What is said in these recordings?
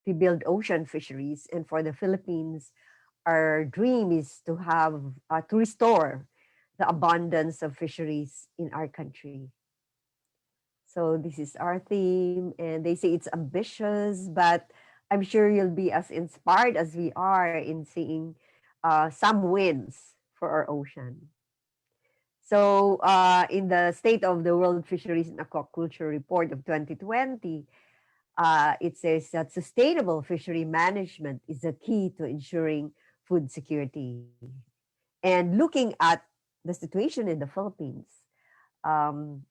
to build ocean fisheries. And for the Philippines, our dream is to have to restore the abundance of fisheries in our country. So this is our theme, and they say it's ambitious, but I'm sure you'll be as inspired as we are in seeing some wins for our ocean. So in the State of the World Fisheries and Aquaculture Report of 2020, it says that sustainable fishery management is the key to ensuring food security. And looking at the situation in the Philippines,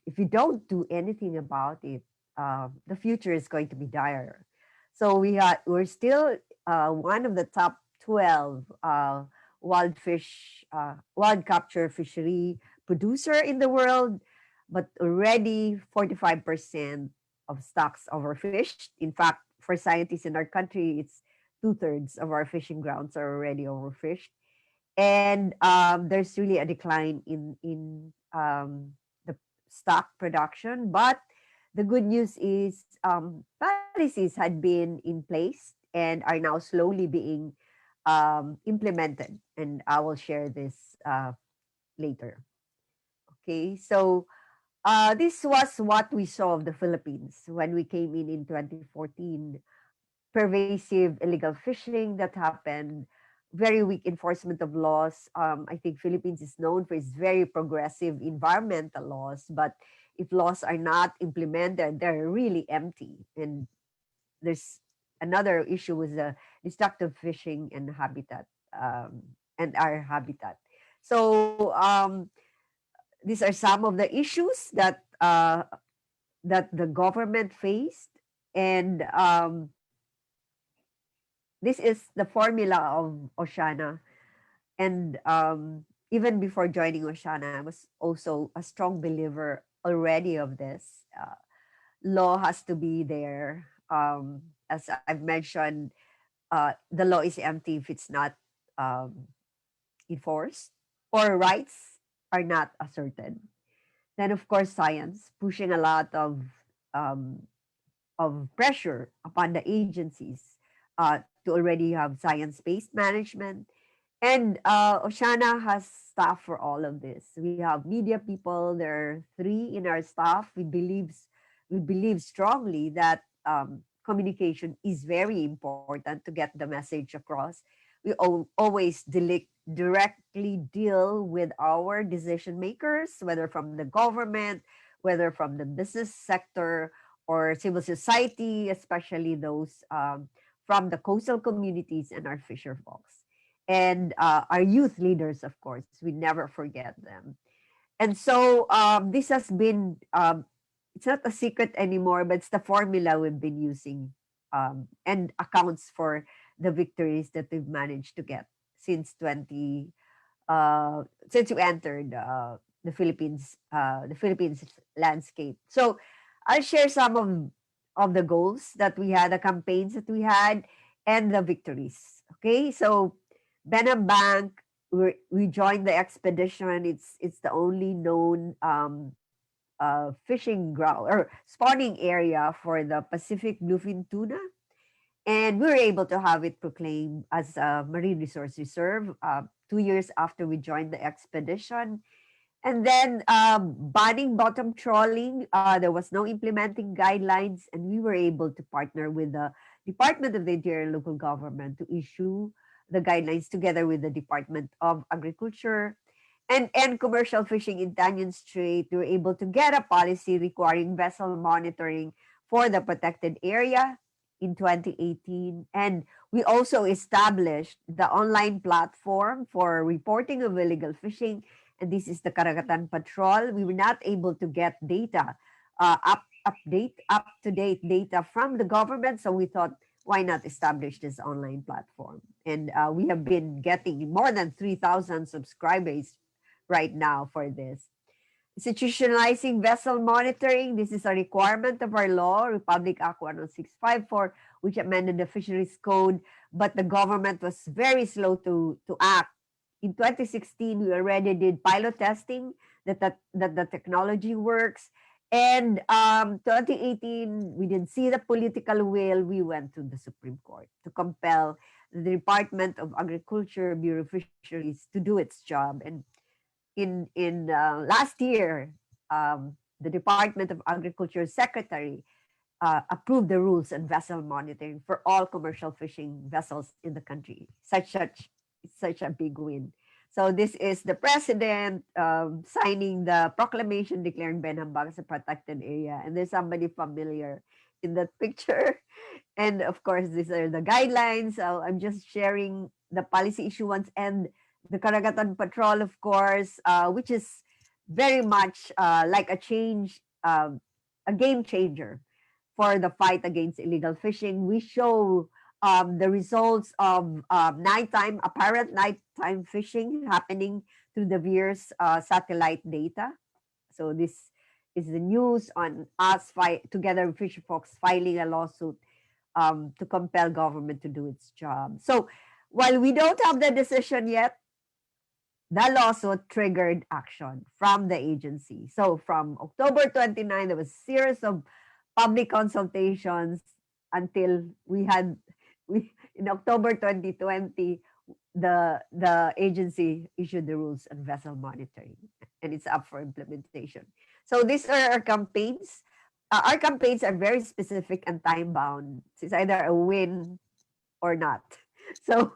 if we don't do anything about it, the future is going to be dire. So we're still one of the top 12 wild capture fishery producer in the world, but already 45% of stocks overfished. In fact, for scientists in our country, it's two-thirds of our fishing grounds are already overfished. And there's really a decline in the stock production. But the good news is policies had been in place and are now slowly being implemented. And I will share this later. Okay, so this was what we saw of the Philippines when we came in 2014. Pervasive illegal fishing that happened, very weak enforcement of laws. I think Philippines is known for its very progressive environmental laws, but if laws are not implemented, they're really empty. And there's another issue with the destructive fishing and habitat and our habitat. So these are some of the issues that the government faced, and this is the formula of Oceana. And even before joining Oceana, I was also a strong believer already of this. Law has to be there. As I've mentioned, the law is empty if it's not um, enforced or rights are not asserted. Then, of course, science pushing a lot um, of pressure upon the agencies to already have science-based management. And Oceana has staff for all of this. We have media people. There are three in our staff. We believe strongly that communication is very important to get the message across. We always directly deal with our decision makers, whether from the government, whether from the business sector or civil society, especially those from the coastal communities and our fisher folks. And our youth leaders, of course, we never forget them. And so this has been, it's not a secret anymore, but it's the formula we've been using and accounts for the victories that we've managed to get since since we entered the Philippines landscape. So I'll share some of the goals that we had, the campaigns that we had, and the victories. Okay, so Benham Bank, we joined the expedition. It's the only known fishing ground or spawning area for the Pacific bluefin tuna, and we were able to have it proclaimed as a marine resource reserve 2 years after we joined the expedition. And then banning bottom trawling, there was no implementing guidelines, and we were able to partner with the Department of the Interior local government to issue the guidelines together with the Department of Agriculture and commercial fishing in Tanyan Strait. We were able to get a policy requiring vessel monitoring for the protected area in 2018. And we also established the online platform for reporting of illegal fishing, and this is the Karagatan Patrol. We were not able to get data, up to date data from the government, so we thought, why not establish this online platform? And we have been getting more than 3,000 subscribers right now for this. Institutionalizing vessel monitoring. This is a requirement of our law, Republic Act 10654, which amended the Fisheries Code, but the government was very slow to act. In 2016, we already did pilot testing that the technology works, And 2018, we didn't see the political will. We went to the Supreme Court to compel the Department of Agriculture, Bureau of Fisheries to do its job. And in last year, the Department of Agriculture Secretary approved the rules on vessel monitoring for all commercial fishing vessels in the country. Such a big win. So this is the president signing the proclamation declaring Benhambang as a protected area, and there's somebody familiar in that picture. And of course, these are the guidelines. So I'm just sharing the policy issuance and the Karagatan Patrol, of course, which is very much like a change, a game changer for the fight against illegal fishing. We show the results of apparent nighttime fishing happening through the VIR's satellite data. So this is the news on us together with Fisher Folks filing a lawsuit to compel government to do its job. So while we don't have the decision yet, the lawsuit triggered action from the agency. So from October 29, there was a series of public consultations until we in October 2020, the agency issued the rules on vessel monitoring, and it's up for implementation. So these are our campaigns. Our campaigns are very specific and time bound. It's either a win or not. So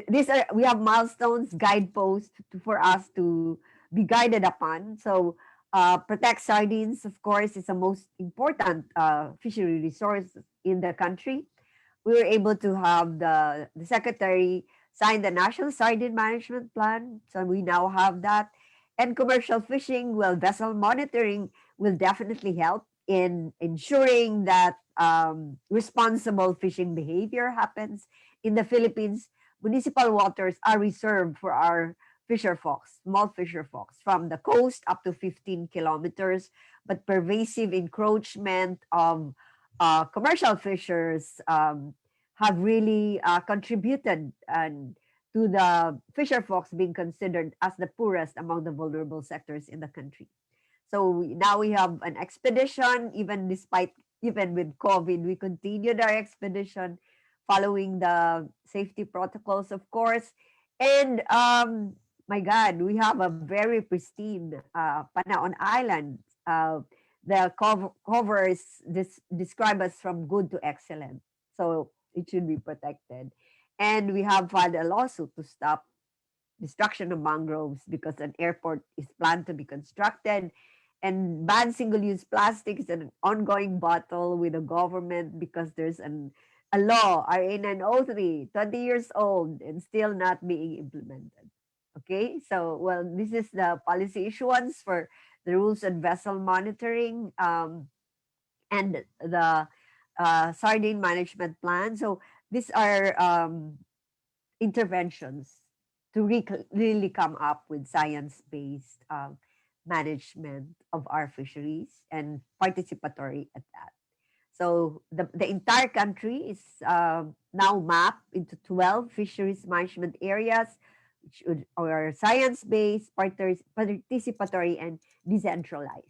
these are we have milestones, guideposts for us to be guided upon. So protect sardines, of course, is the most important fishery resource in the country. We were able to have the secretary sign the National Sardine Management Plan. So we now have that. And commercial fishing, well, vessel monitoring will definitely help in ensuring that responsible fishing behavior happens. In the Philippines, municipal waters are reserved for our fisher folks, small fisher folks, from the coast up to 15 kilometers, but pervasive encroachment of commercial fishers have really contributed to the fisher folks being considered as the poorest among the vulnerable sectors in the country. So now we have an expedition, even with COVID, we continued our expedition following the safety protocols, of course. And my God, we have a very pristine Panaon Island. The covers describe us from good to excellent. So it should be protected. And we have filed a lawsuit to stop destruction of mangroves because an airport is planned to be constructed, and ban single-use plastics and an ongoing battle with the government because there's a law, RA 903, 20 years old and still not being implemented. Okay, so well, this is the policy issuance for the rules on vessel monitoring and the sardine management plan. So these are interventions to really come up with science-based management of our fisheries and participatory at that. So the entire country is now mapped into 12 fisheries management areas, which are science-based, participatory, and decentralized.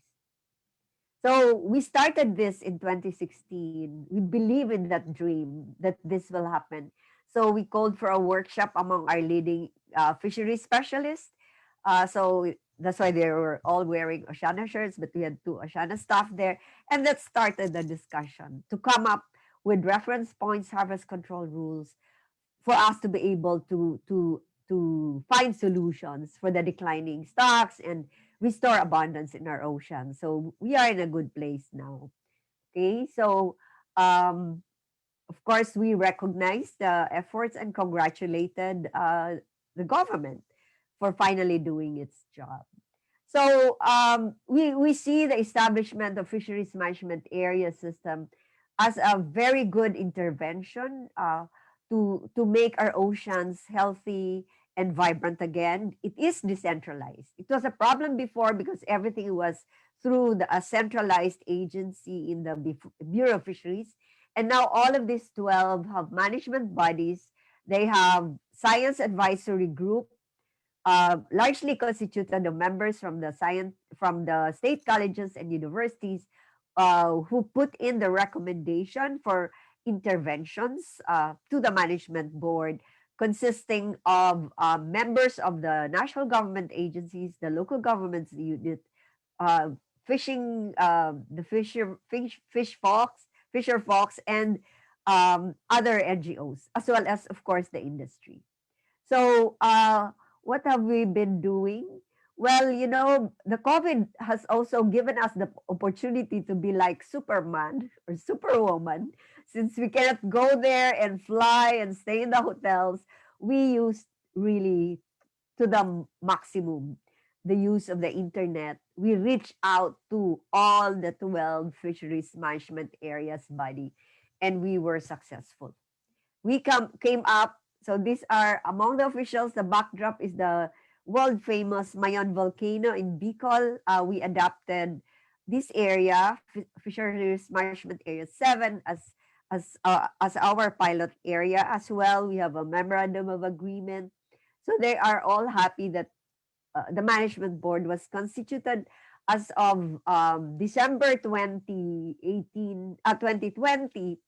So we started this in 2016. We believe in that dream that this will happen. So we called for a workshop among our leading fishery specialists. So that's why they were all wearing Oceana shirts, but we had two Oceana staff there. And that started the discussion to come up with reference points, harvest control rules for us to be able to find solutions for the declining stocks and restore abundance in our ocean. So we are in a good place now. Okay, so of course we recognize the efforts and congratulated the government for finally doing its job. So we see the establishment of fisheries management area system as a very good intervention to make our oceans healthy and vibrant again. It is decentralized. It was a problem before because everything was through a centralized agency in the Bureau of Fisheries. And now all of these 12 have management bodies. They have science advisory group largely constituted of members from the state colleges and universities who put in the recommendation for interventions to the management board, consisting of members of the national government agencies, the local governments unit, uh, the fisher folks, and other NGOs, as well as, of course, the industry. So, what have we been doing? Well, the COVID has also given us the opportunity to be like Superman or Superwoman. Since we cannot go there and fly and stay in the hotels, we used really to the maximum the use of the internet. We reached out to all the 12 fisheries management areas body, and we were successful. We came up. So these are among the officials. The backdrop is the world famous Mayon volcano in Bicol. We adopted this area, Fisheries Management Area 7, as our pilot area as well. We have a memorandum of agreement. So they are all happy that the management board was constituted as of December 2020.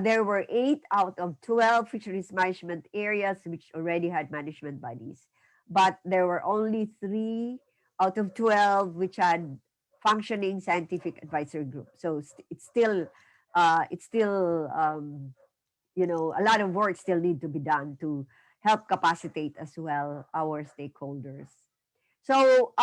There were 8 out of 12 fisheries management areas which already had management bodies, but there were only 3 out of 12 which had functioning scientific advisory group. So it's still a lot of work still need to be done to help capacitate as well our stakeholders. So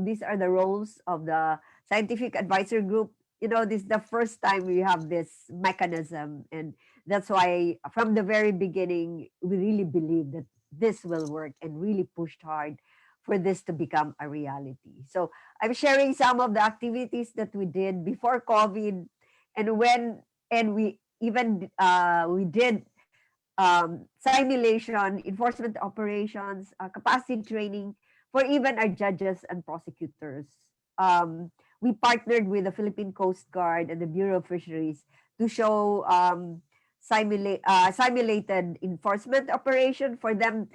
these are the roles of the scientific advisory group. This is the first time we have this mechanism, and that's why from the very beginning we really believe that this will work and really pushed hard for this to become a reality. So I'm sharing some of the activities that we did before COVID, and we did simulation, enforcement operations, capacity training for even our judges and prosecutors. We partnered with the Philippine Coast Guard and the Bureau of Fisheries to show simulated enforcement operation for them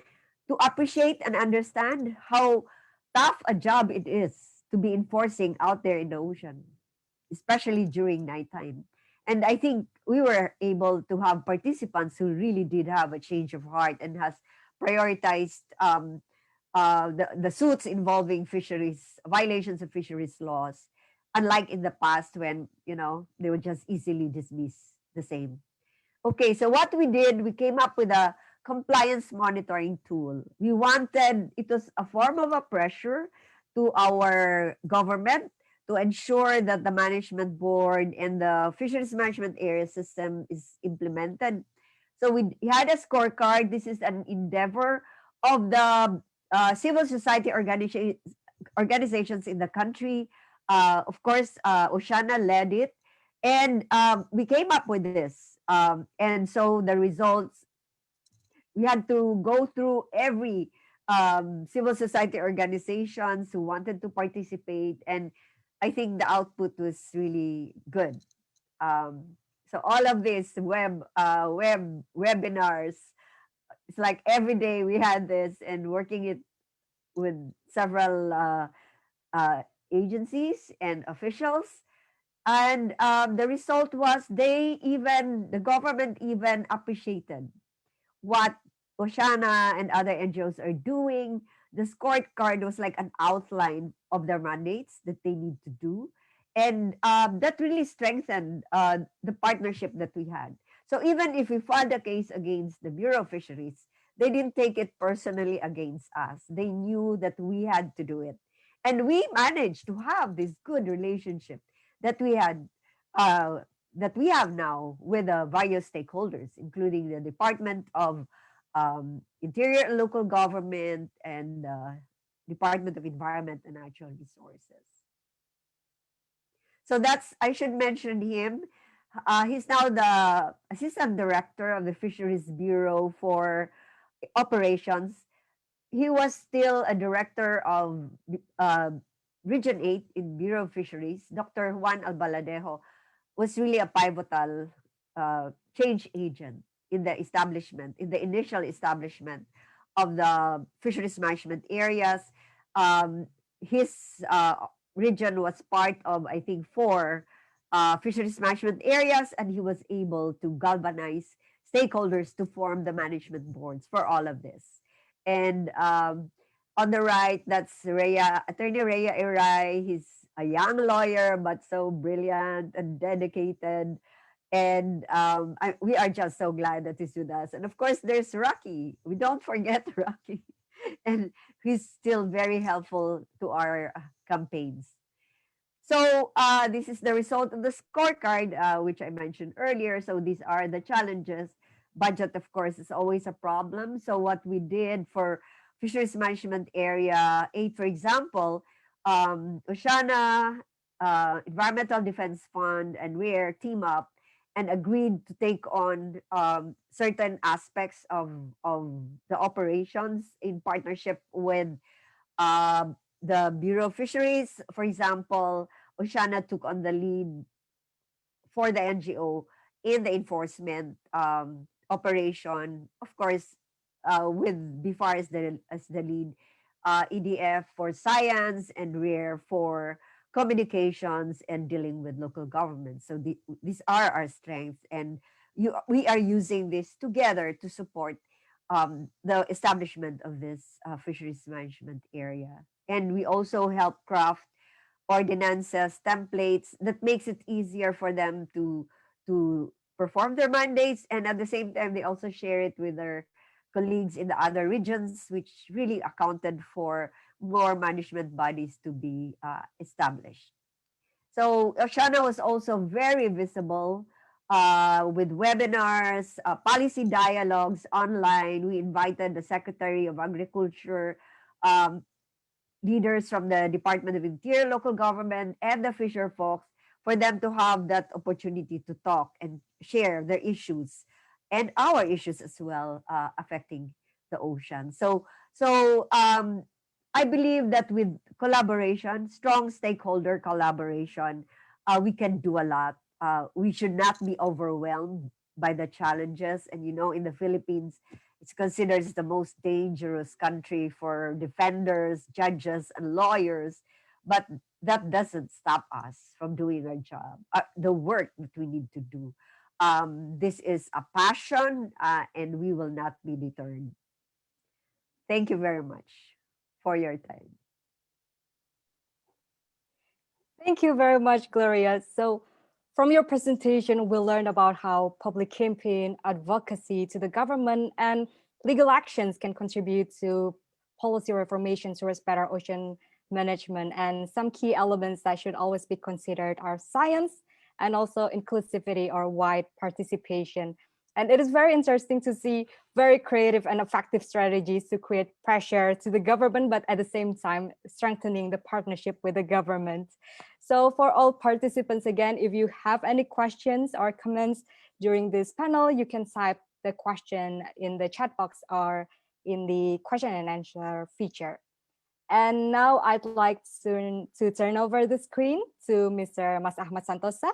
to appreciate and understand how tough a job it is to be enforcing out there in the ocean, especially during nighttime. And I think we were able to have participants who really did have a change of heart and has prioritized the suits involving fisheries violations of fisheries laws, unlike in the past when they would just easily dismiss the same. Okay, so what we did, we came up with a compliance monitoring tool. We wanted it was a form of a pressure to our government to ensure that the management board and the fisheries management area system is implemented. So we had a scorecard. This is an endeavor of the civil society organizations in the country. Of course, Oceana led it, and we came up with this. And so the results, we had to go through every civil society organizations who wanted to participate, and I think the output was really good. So all of this webinars, it's like every day we had this and working it with several agencies and officials. And the result was the government even appreciated what Oceana and other NGOs are doing. The scorecard was like an outline of their mandates that they need to do. And that really strengthened the partnership that we had. So even if we filed a case against the Bureau of Fisheries, they didn't take it personally against us. They knew that we had to do it. And we managed to have this good relationship that we had that we have now with the various stakeholders, including the Department of Interior and Local Government and Department of Environment and Natural Resources. So I should mention him. He's now the Assistant Director of the Fisheries Bureau for Operations. He was still a director of uh, Region 8 in Bureau of Fisheries. Dr. Juan Albaladejo was really a pivotal change agent in the initial establishment of the fisheries management areas. Um, his region was part of, I think, four fisheries management areas, and he was able to galvanize stakeholders to form the management boards for all of this. And on the right, that's Attorney Rhea Iray. He's a young lawyer, but so brilliant and dedicated. And we are just so glad that he's with us. And of course, there's Rocky. We don't forget Rocky. And he's still very helpful to our campaigns. So this is the result of the scorecard, which I mentioned earlier. So these are the challenges. Budget, of course, is always a problem. So what we did for Fisheries Management Area 8, for example, Oceana, Environmental Defense Fund, and WEAR team up and agreed to take on certain aspects of the operations in partnership with the Bureau of Fisheries. For example, Oceana took on the lead for the NGO in the enforcement operation. Of course, with BFAR as the lead, EDF for science, and RARE for communications and dealing with local governments. So these are our strengths, and we are using this together to support the establishment of this fisheries management area. And we also help craft ordinances, templates that makes it easier for them to perform their mandates, and at the same time they also share it with their colleagues in the other regions, which really accounted for more management bodies to be established. So Oceana was also very visible with webinars, policy dialogues online. We invited the Secretary of Agriculture, um, leaders from the Department of Interior, local government, and the fisher folks for them to have that opportunity to talk and share their issues and our issues as well affecting the ocean. So I believe that with collaboration, strong stakeholder collaboration, we can do a lot. We should not be overwhelmed by the challenges. And in the Philippines, it's considered the most dangerous country for defenders, judges, and lawyers. But that doesn't stop us from doing our job, the work that we need to do. This is a passion, and we will not be deterred. Thank you very much for your time. Thank you very much, Gloria. So from your presentation, we learned about how public campaign, advocacy to the government, and legal actions can contribute to policy reformation towards better ocean management. And some key elements that should always be considered are science and also inclusivity or wide participation. And it is very interesting to see very creative and effective strategies to create pressure to the government, but at the same time, strengthening the partnership with the government. So for all participants, again, if you have any questions or comments during this panel, you can type the question in the chat box or in the question and answer feature. And now I'd like to turn over the screen to Mr. Mas Achmad Santosa,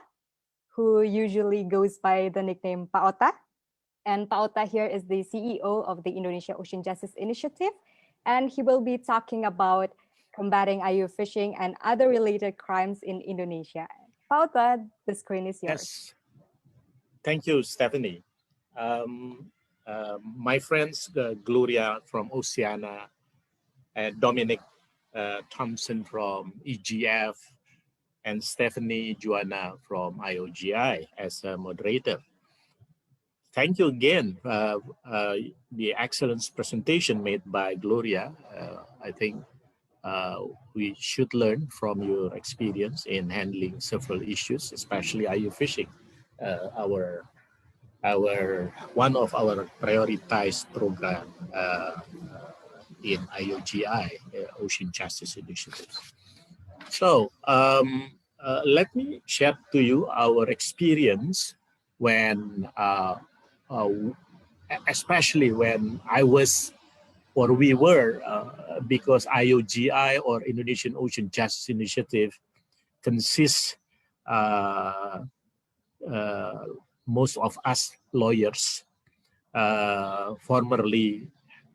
who usually goes by the nickname Pak Ota. And Pak Ota here is the CEO of the Indonesia Ocean Justice Initiative, and he will be talking about combating IUU fishing and other related crimes in Indonesia. Pak Ota, the screen is yours. Yes, thank you, Stephanie. My friends, Gloria from Oceana, and Dominic Thomson from EGF, and Stephanie Juana from IOGI as a moderator. Thank you again. The excellent presentation made by Gloria. I think we should learn from your experience in handling several issues, especially IUU fishing. One of our prioritized program in IOGI, Ocean Justice Initiative. So let me share to you our experience when, especially when I was, or we were, because IOGI or Indonesian Ocean Justice Initiative consists most of us lawyers, formerly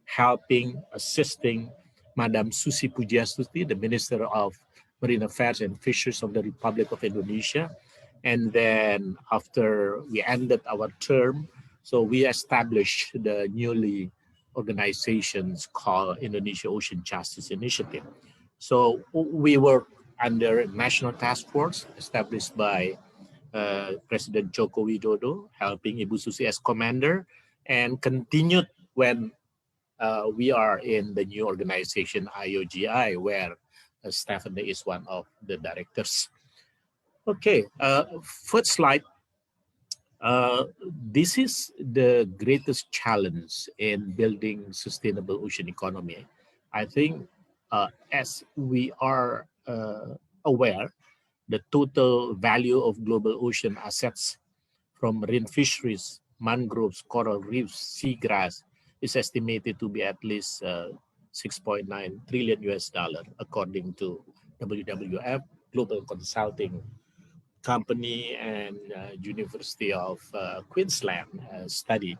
helping, assisting Madam Susi Pujiastuti, the Minister of Marine Affairs and Fisheries of the Republic of Indonesia. And then after we ended our term, so we established the newly organizations called Indonesia Ocean Justice Initiative. So we work under a national task force established by President Joko Widodo, helping Ibu Susi as commander, and continued when we are in the new organization IOGI, where Stephanie is one of the directors. Okay, first slide. This is the greatest challenge in building sustainable ocean economy. I think as we are aware, the total value of global ocean assets from marine fisheries, mangroves, coral reefs, seagrass is estimated to be at least 6.9 trillion US dollar, according to WWF, Global Consulting Company, and University of Queensland study.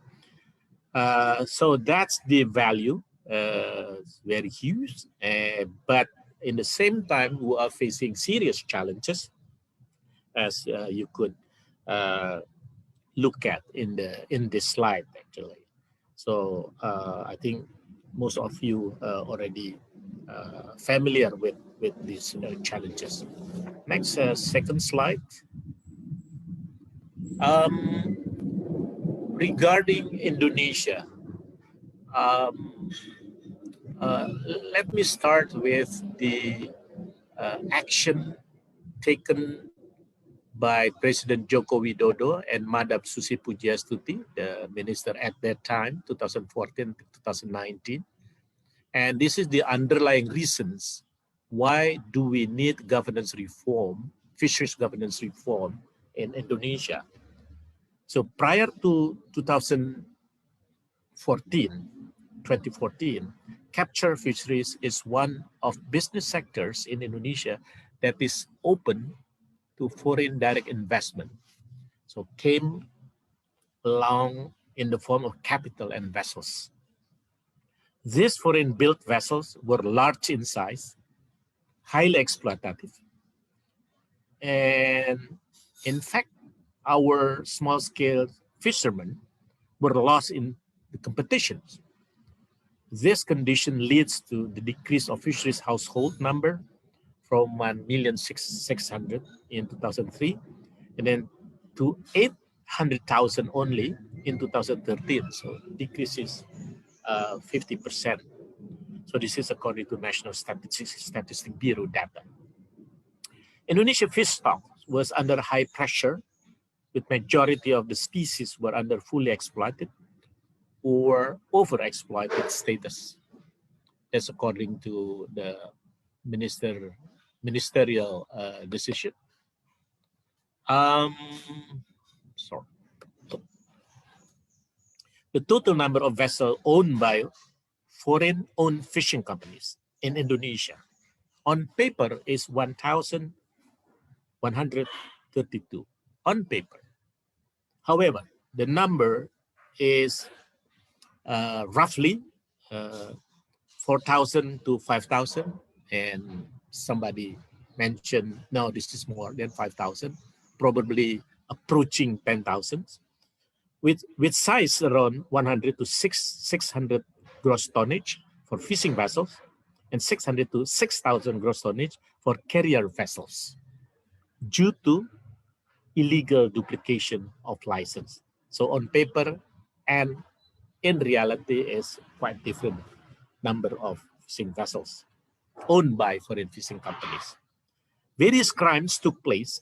So that's the value, very huge, but in the same time, we are facing serious challenges, as you could look at in this slide actually. So I think most of you already familiar with these challenges. Next, second slide. Regarding Indonesia, um, let me start with the action taken by President Joko Widodo and Madam Susi Pujiastuti, the minister at that time, 2014 to 2019. And this is the underlying reasons why do we need governance reform, fisheries governance reform in Indonesia. So prior to 2014, capture fisheries is one of business sectors in Indonesia that is open to foreign direct investment. So came along in the form of capital and vessels. These foreign built vessels were large in size, highly exploitative. And in fact, our small scale fishermen were lost in the competitions. This condition leads to the decrease of fisheries household number from 1,600,000 in 2003 and then to 800,000 only in 2013. So decreases 50%. So this is according to National Statistics Bureau data. Indonesia fish stock was under high pressure, with majority of the species were under fully exploited or overexploited status. That's according to the ministerial decision. Sorry. The total number of vessels owned by foreign-owned fishing companies in Indonesia on paper is 1,132 on paper. However, the number is roughly 4,000 to 5,000, and somebody mentioned, no, this is more than 5,000, probably approaching 10,000, with size around 100 to 600 gross tonnage for fishing vessels and 600 to 6,000 gross tonnage for carrier vessels due to illegal duplication of license. So on paper and in reality is quite different number of fishing vessels owned by foreign fishing companies. Various crimes took place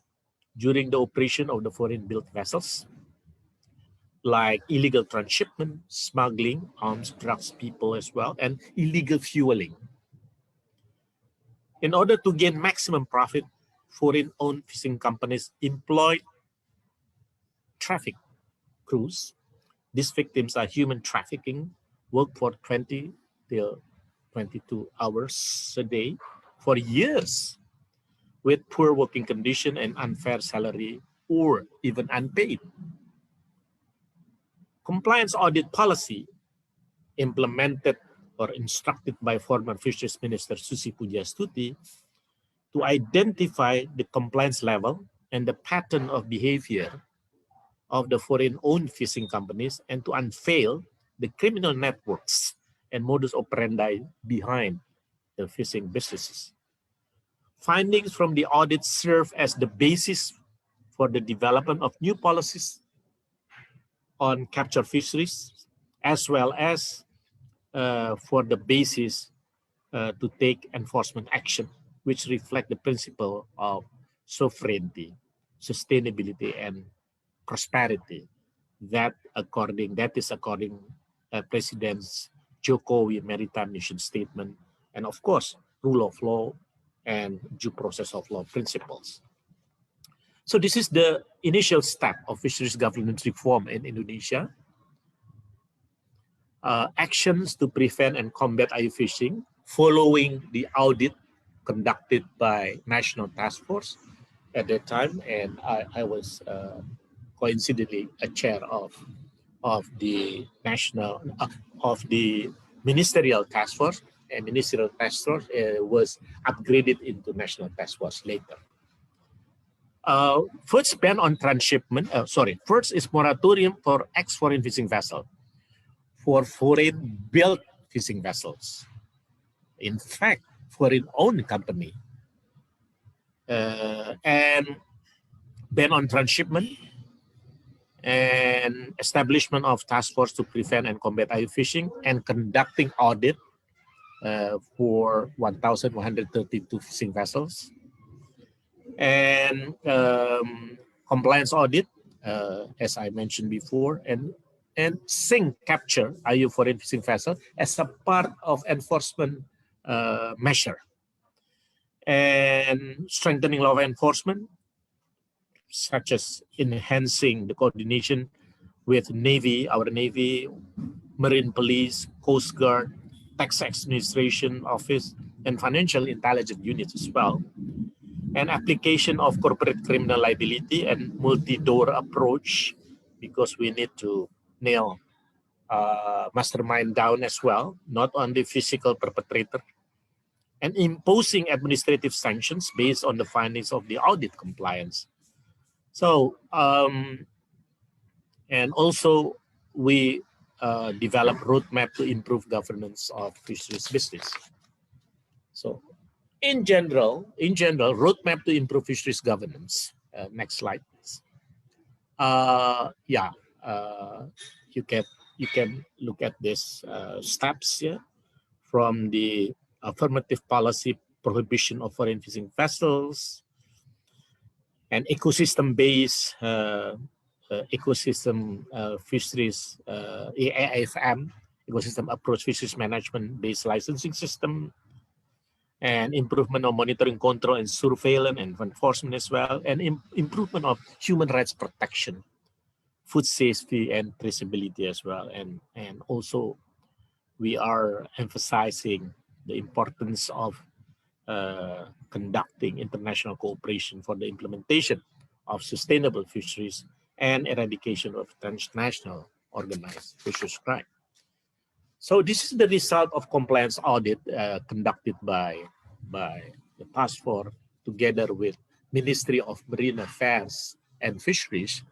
during the operation of the foreign-built vessels, like illegal transshipment, smuggling, arms, drugs, people as well, and illegal fueling. In order to gain maximum profit, foreign-owned fishing companies employ traffic crews. These victims are human trafficking, work for 20 till 22 hours a day for years with poor working condition and unfair salary or even unpaid. Compliance audit policy implemented or instructed by former Fisheries Minister Susi Pujastuti to identify the compliance level and the pattern of behavior of the foreign-owned fishing companies and to unveil the criminal networks and modus operandi behind the fishing businesses. Findings from the audit serve as the basis for the development of new policies on capture fisheries, as well as for the basis to take enforcement action, which reflect the principle of sovereignty, sustainability, and prosperity. That is according President Jokowi Maritime Mission Statement, and of course, rule of law and due process of law principles. So this is the initial step of fisheries governance reform in Indonesia. Actions to prevent and combat IUU fishing following the audit conducted by National Task Force at that time, and I was coincidentally a chair of the ministerial task force, and ministerial task force was upgraded into National Task Force later. First ban on transshipment. First is moratorium for ex-foreign fishing vessel for foreign-built fishing vessels. In fact, foreign-owned company. And ban on transshipment and establishment of task force to prevent and combat IUU fishing and conducting audit for 1,132 fishing vessels. And compliance audit, as I mentioned before, and sink capture IUU foreign fishing vessel as a part of enforcement measure. And strengthening law enforcement, such as enhancing the coordination with Navy, our Navy, Marine Police, Coast Guard, Tax Administration Office, and Financial Intelligence Units as well. And application of corporate criminal liability and multi-door approach, because we need to nail mastermind down as well, not only physical perpetrator, and imposing administrative sanctions based on the findings of the audit compliance. So, and also we develop roadmap to improve governance of fisheries business. So, in general, roadmap to improve fisheries governance. Next slide, please. You can look at these steps here from the affirmative policy prohibition of foreign fishing vessels and ecosystem-based ecosystem fisheries, AIFM, ecosystem approach fisheries management-based licensing system, and improvement of monitoring, control, and surveillance and enforcement as well, and improvement of human rights protection, food safety and traceability as well. And also we are emphasizing the importance of conducting international cooperation for the implementation of sustainable fisheries and eradication of transnational organized fisheries crime. So this is the result of compliance audit conducted by the task force together with Ministry of Marine Affairs and Fisheries.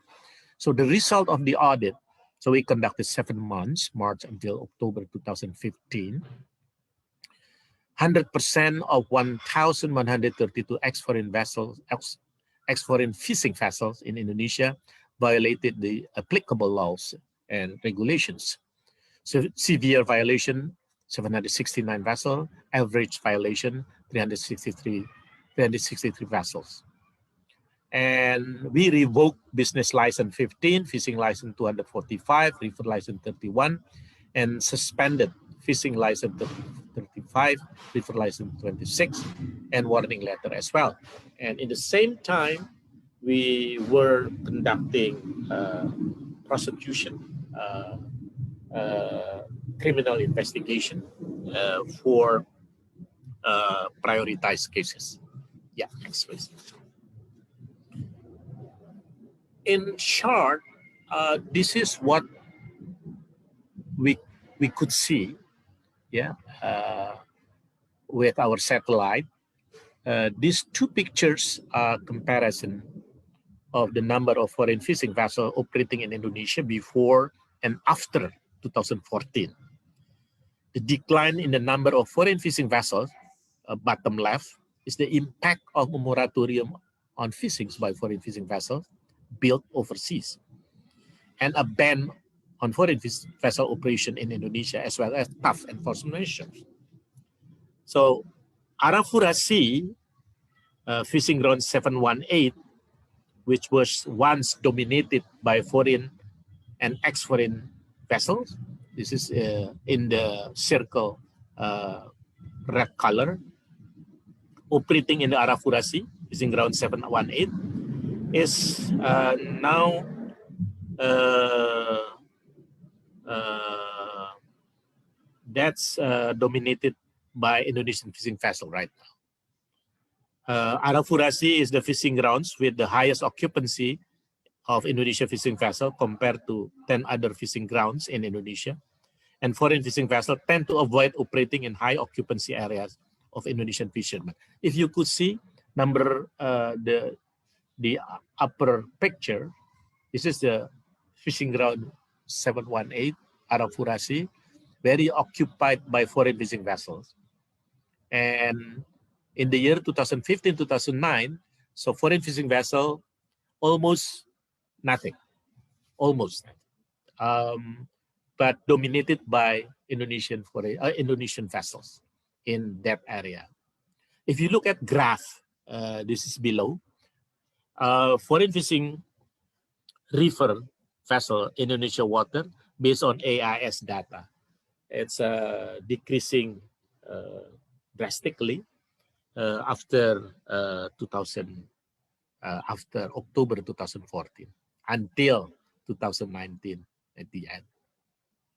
So the result of the audit, so we conducted 7 months, March until October 2015. 100% of 1,132 ex-foreign vessels, ex-foreign fishing vessels in Indonesia violated the applicable laws and regulations. So severe violation, 769 vessels, average violation, 363 vessels. And we revoked business license 15, fishing license 245, river license 31, and suspended fishing license 35, river license 26, and warning letter as well. And in the same time, we were conducting prosecution, criminal investigation for prioritized cases. Yeah, next please. In short, this is what we could see yeah, with our satellite. These two pictures are comparison of the number of foreign fishing vessels operating in Indonesia before and after 2014. The decline in the number of foreign fishing vessels, bottom left, is the impact of a moratorium on fishing by foreign fishing vessels built overseas, and a ban on foreign vessel operation in Indonesia, as well as tough enforcement measures. So, Arafura Sea, fishing ground 718, which was once dominated by foreign and ex-foreign vessels. This is in the circle red color, operating in the Arafura Sea, fishing ground 718, is now that's dominated by Indonesian fishing vessel right now. Arafura Sea is the fishing grounds with the highest occupancy of Indonesia fishing vessel compared to 10 other fishing grounds in Indonesia. And foreign fishing vessels tend to avoid operating in high occupancy areas of Indonesian fishermen. If you could see the upper picture, this is the fishing ground 718, Arafura Sea, very occupied by foreign fishing vessels. And in the year 2015-2009, so foreign fishing vessel, almost nothing, almost nothing. But dominated by Indonesian vessels in that area. If you look at graph, this is below, foreign fishing river vessel Indonesia water based on AIS data. It's decreasing drastically after after October 2014 until 2019 at the end.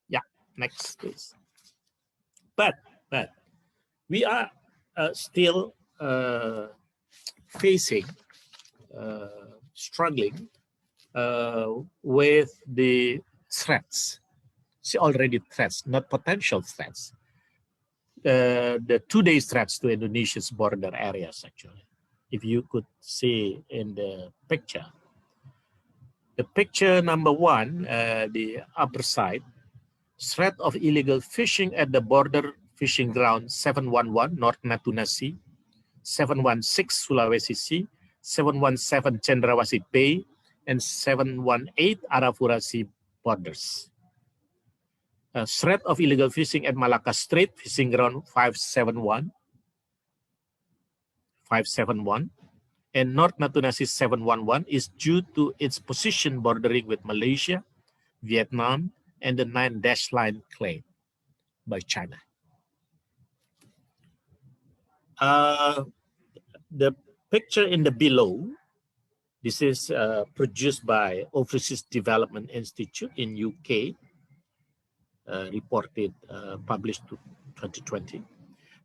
Yeah, next please. But we are still facing, struggling with the threats. See, already threats, not potential threats. The 2 days threats to Indonesia's border areas, actually. If you could see in the picture. The picture number one, the upper side, threat of illegal fishing at the border fishing ground 711 North Natuna Sea, 716 Sulawesi Sea, 717 Cendrawasih Bay, and 718 Arafura Sea borders. Threat of illegal fishing at Malacca Strait, fishing ground 571, and North Natuna Sea 711 is due to its position bordering with Malaysia, Vietnam, and the 9 dash line claim by China. The picture in the below, this is produced by Overseas Development Institute in UK, reported, published to 2020.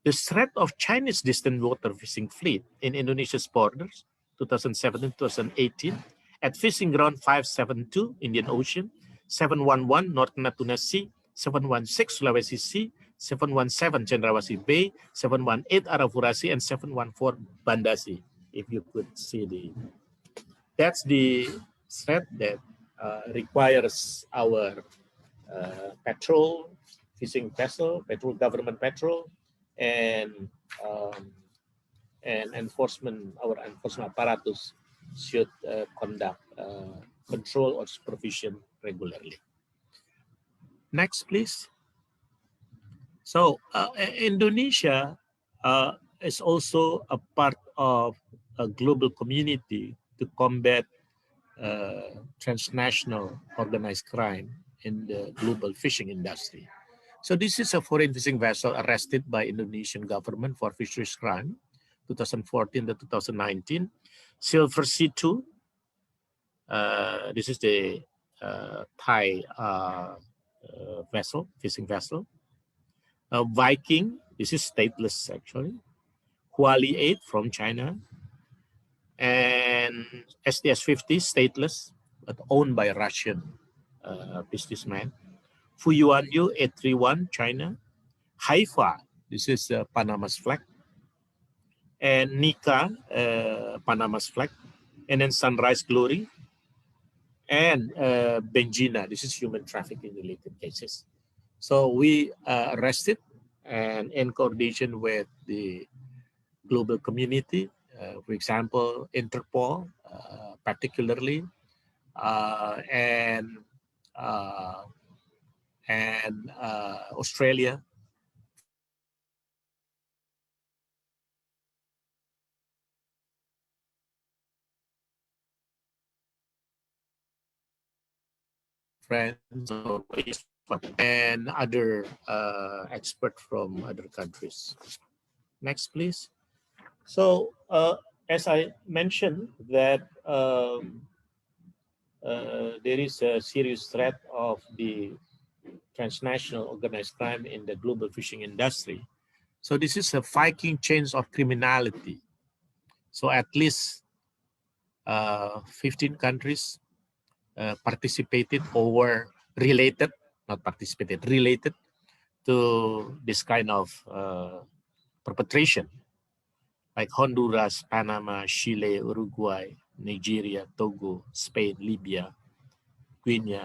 The threat of Chinese distant water fishing fleet in Indonesia's borders, 2017-2018, at fishing ground 572 Indian Ocean, 711 North Natuna Sea, 716 Sulawesi Sea, 717 Cendrawasih Bay, 718 Arafura Sea, and 714 Banda Sea. If you could see that's the threat that requires our patrol, fishing vessel, government patrol, and our enforcement apparatus should conduct control or supervision regularly. Next, please. So Indonesia is also a part of a global community to combat transnational organized crime in the global fishing industry. So this is a foreign fishing vessel arrested by Indonesian government for fisheries crime, 2014 to 2019. Silver Sea 2, this is the Thai vessel, fishing vessel. Viking, this is stateless actually. Huali 8 from China. And STS-50, stateless, but owned by Russian businessman. Fuyuanyu 831, China. Haifa, this is Panama's flag, and Nika, Panama's flag, and then Sunrise Glory, and Benjina, this is human trafficking related cases. So we arrested, and in coordination with the global community, for example, Interpol, particularly, and Australia, friends, and other experts from other countries. Next, please. So, as I mentioned, that there is a serious threat of the transnational organized crime in the global fishing industry. So this is a Viking chains of criminality. So at least 15 countries participated or were related, not participated, related to this kind of perpetration, like Honduras, Panama, Chile, Uruguay, Nigeria, Togo, Spain, Libya, Guinea,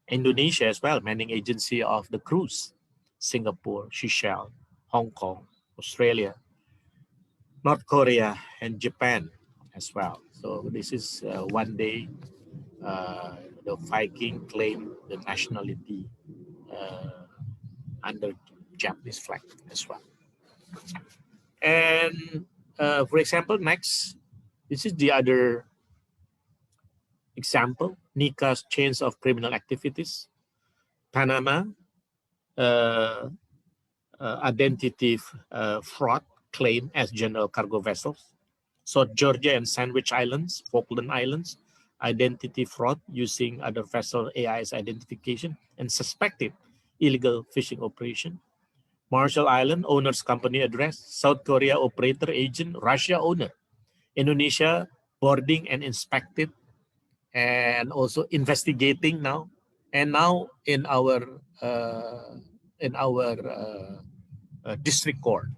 Indonesia as well, manning agency of the cruise, Singapore, Seychelles, Hong Kong, Australia, North Korea, and Japan as well. So this is one day the Viking claimed the nationality under Japanese flag as well. And for example, next, this is the other example, Nika's chains of criminal activities. Panama, identity fraud claim as general cargo vessels. South Georgia and Sandwich Islands, Falkland Islands, identity fraud using other vessel AIS identification and suspected illegal fishing operation. Marshall Island, owner's company address. South Korea, operator agent. Russia, owner. Indonesia, boarding and inspected and also investigating now. And now in our district court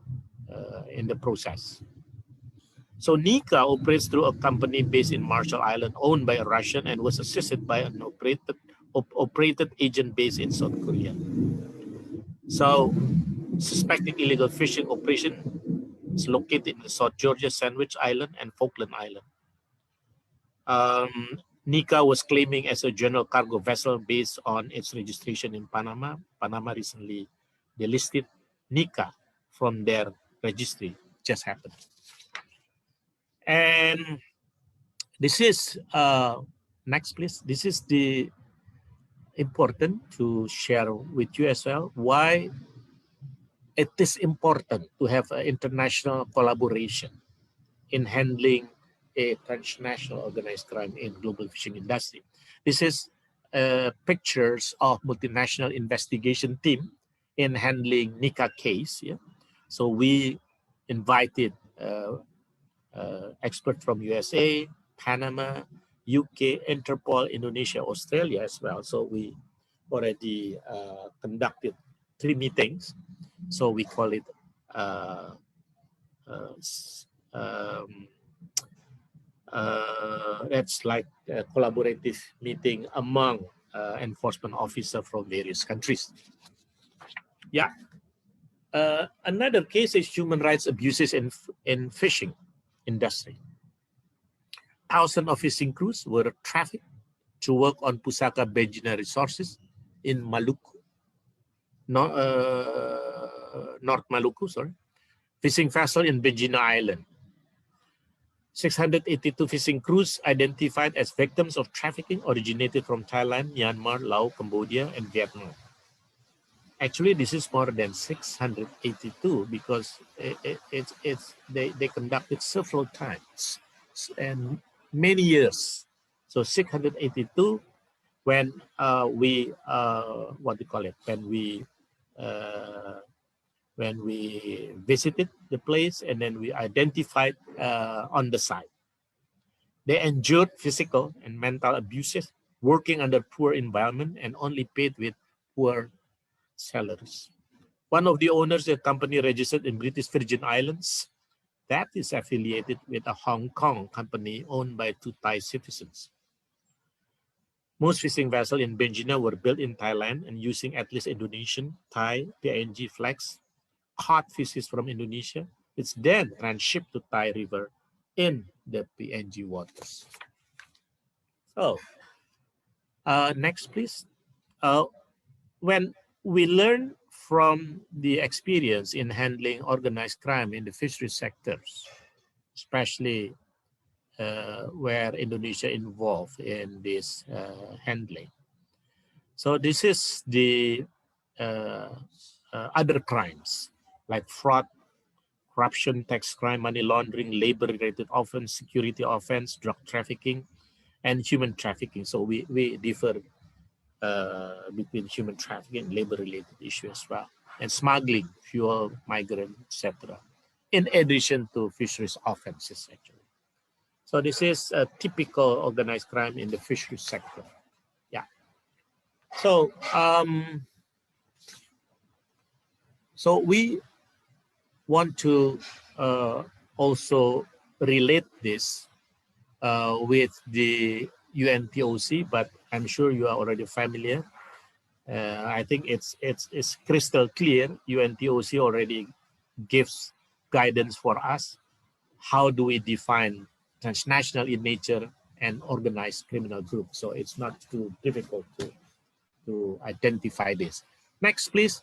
in the process. So Nika operates through a company based in Marshall Island, owned by a Russian, and was assisted by an operated agent based in South Korea. So suspected illegal fishing operation is located in the South Georgia, Sandwich Island, and Falkland Island. Nika was claiming as a general cargo vessel based on its registration in Panama. Panama recently delisted Nika from their registry. Just happened. And this is, next please, this is the important to share with you as well, why it is important to have international collaboration in handling a transnational organized crime in global fishing industry. This is pictures of multinational investigation team in handling Nika case. Yeah? So we invited experts from USA, Panama, UK, Interpol, Indonesia, Australia as well. So we already conducted 3 meetings. So we call it that's like a collaborative meeting among enforcement officers from various countries. Yeah. Another case is human rights abuses in fishing industry. Thousands of fishing crews were trafficked to work on Pusaka Benjina resources in Maluku, North Maluku, sorry. Fishing vessel in Benjina Island. 682 fishing crews identified as victims of trafficking originated from Thailand, Myanmar, Laos, Cambodia, and Vietnam. Actually, this is more than 682 because they conducted several times and many years. So 682 when we what do you call it? When we visited the place and then we identified on the site. They endured physical and mental abuses, working under poor environment and only paid with poor salaries. One of the owners, a company registered in British Virgin Islands, that is affiliated with a Hong Kong company owned by 2 Thai citizens. Most fishing vessels in Benjina were built in Thailand and using at least Indonesian, Thai, PNG flags, caught fishes from Indonesia. It's then transshipped to Thai River in the PNG waters. So, next please. When we learn from the experience in handling organized crime in the fisheries sectors, especially where Indonesia involved in this handling. So this is the other crimes like fraud, corruption, tax crime, money laundering, labor-related offense, security offense, drug trafficking, and human trafficking. So we differ between human trafficking and labor-related issues as well, and smuggling, fuel, migrant, etc. In addition to fisheries offenses, actually. So this is a typical organized crime in the fisheries sector. Yeah. So so we want to also relate this with the UNTOC, but I'm sure you are already familiar. I think it's crystal clear. UNTOC already gives guidance for us. How do we define transnational in nature and organized criminal group? So it's not too difficult to identify this. Next, please.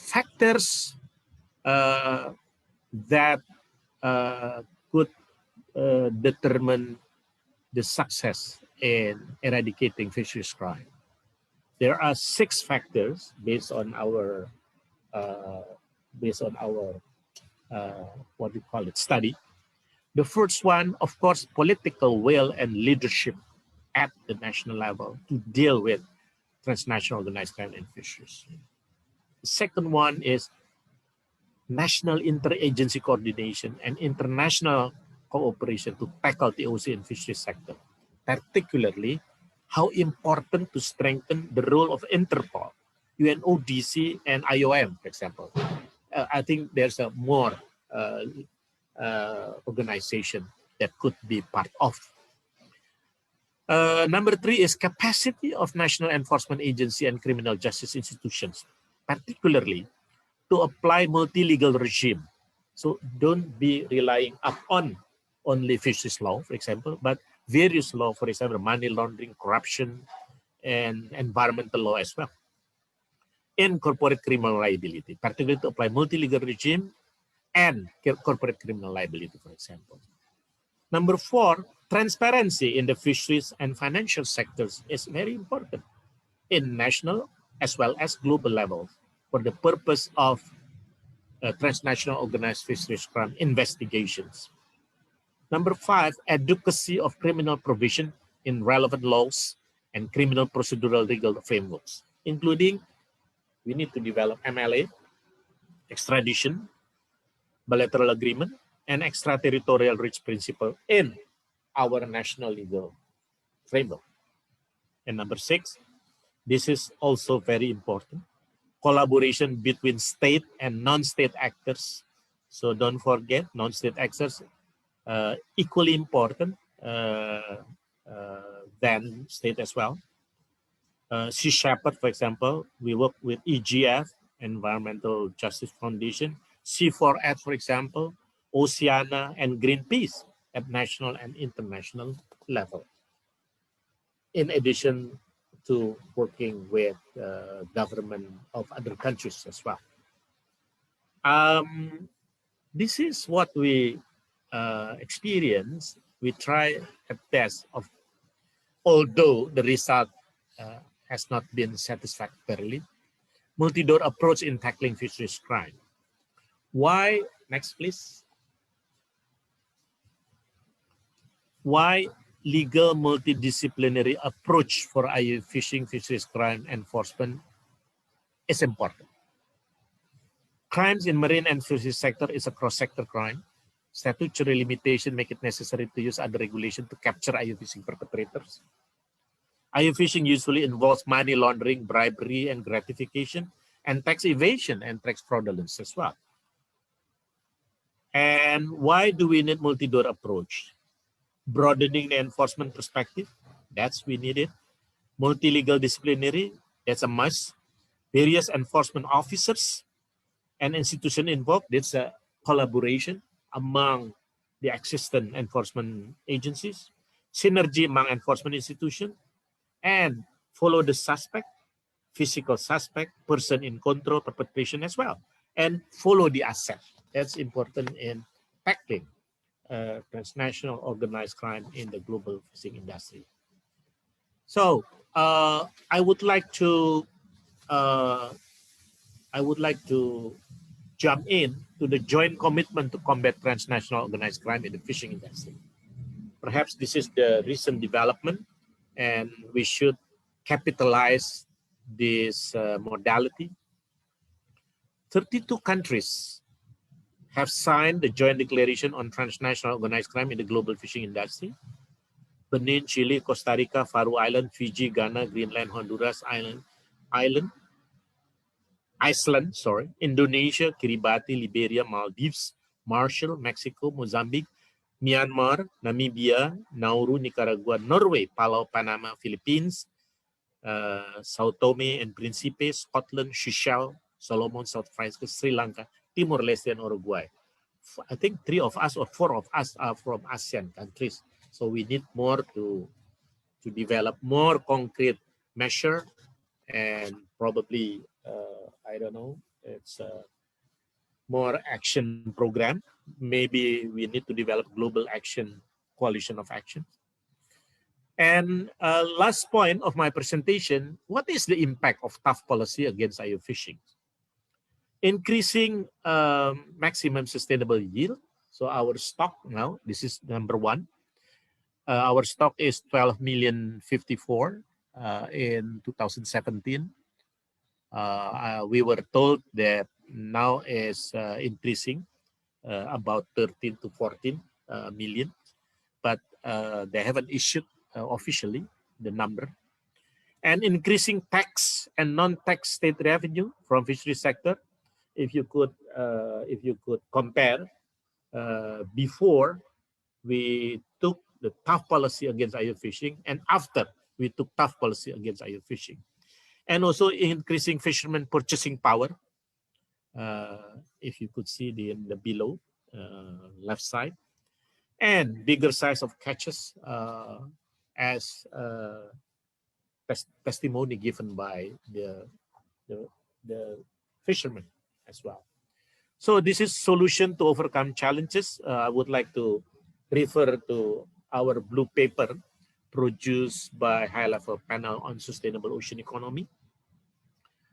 Factors that could determine the success in eradicating fisheries crime. There are 6 factors based on our what we call it study. The first one, of course, political will and leadership at the national level to deal with transnational organized crime and fisheries. The second one is national interagency coordination and international cooperation to tackle the ocean fisheries sector, particularly how important to strengthen the role of Interpol, UNODC, and IOM, for example. I think there's a more organization that could be part of. Number 3 is capacity of national enforcement agency and criminal justice institutions, particularly to apply multi-legal regime. So don't be relying upon only fisheries law, for example, but various law, for example, money laundering, corruption, and environmental law as well. And corporate criminal liability, particularly to apply multi-legal regime and corporate criminal liability, for example. Number 4, transparency in the fisheries and financial sectors is very important in national as well as global levels for the purpose of transnational organized fisheries crime investigations. Number 5, advocacy of criminal provision in relevant laws and criminal procedural legal frameworks, including we need to develop MLA, extradition, bilateral agreement, and extraterritorial reach principle in our national legal framework. And number 6, this is also very important, collaboration between state and non-state actors. So don't forget, non-state actors equally important than state as well. Sea Shepherd, for example, we work with EGF, Environmental Justice Foundation, C4F, for example, Oceana, and Greenpeace at national and international level. In addition to working with government of other countries as well. This is what we experience. We try a test of, although the result has not been satisfactorily, multi-door approach in tackling fisheries crime. Why, next please. Why legal multidisciplinary approach for IUU fishing fisheries crime enforcement is important. Crimes in marine and fisheries sector is a cross-sector crime. Statutory limitation make it necessary to use other regulation to capture IUU fishing perpetrators. IUU fishing usually involves money laundering, bribery, and gratification, and tax evasion and tax fraudulence as well. And why do we need multi-door approach? Broadening the enforcement perspective, that's we need it. Multi-legal disciplinary, that's a must. Various enforcement officers and institution involved, that's a collaboration among the existing enforcement agencies, synergy among enforcement institutions, and follow the suspect, physical suspect, person in control, perpetration as well, and follow the asset. That's important in tackling transnational organized crime in the global fishing industry. So I would like to jump in to the joint commitment to combat transnational organized crime in the fishing industry. Perhaps this is the recent development, and we should capitalize this modality. 32 countries have signed the joint declaration on transnational organized crime in the global fishing industry. Benin, Chile, Costa Rica, Faroe Island, Fiji, Ghana, Greenland, Honduras, Iceland, Indonesia, Kiribati, Liberia, Maldives, Marshall, Mexico, Mozambique, Myanmar, Namibia, Nauru, Nicaragua, Norway, Palau, Panama, Philippines, Sao Tome and Principe, Scotland, Seychelles, Solomon, South France, Sri Lanka, Timor-Leste, and Uruguay. I think 3 of us or 4 of us are from ASEAN countries. So we need more to develop more concrete measure, and probably, I don't know, it's a more action program. Maybe we need to develop global action, coalition of action. And last point of my presentation, what is the impact of tough policy against IUU fishing? Increasing maximum sustainable yield. So our stock now, this is number 1. Our stock is 12,054,000 in 2017. We were told that now is increasing about 13 to 14 million, but they haven't issued officially the number. And increasing tax and non-tax state revenue from fishery sector. If you could compare before we took the tough policy against IUU fishing and after we took tough policy against IUU fishing, and also increasing fishermen purchasing power. If you could see the below left side, and bigger size of catches as testimony given by the fishermen as well. So this is solution to overcome challenges. I would like to refer to our blue paper produced by high-level panel on sustainable ocean economy.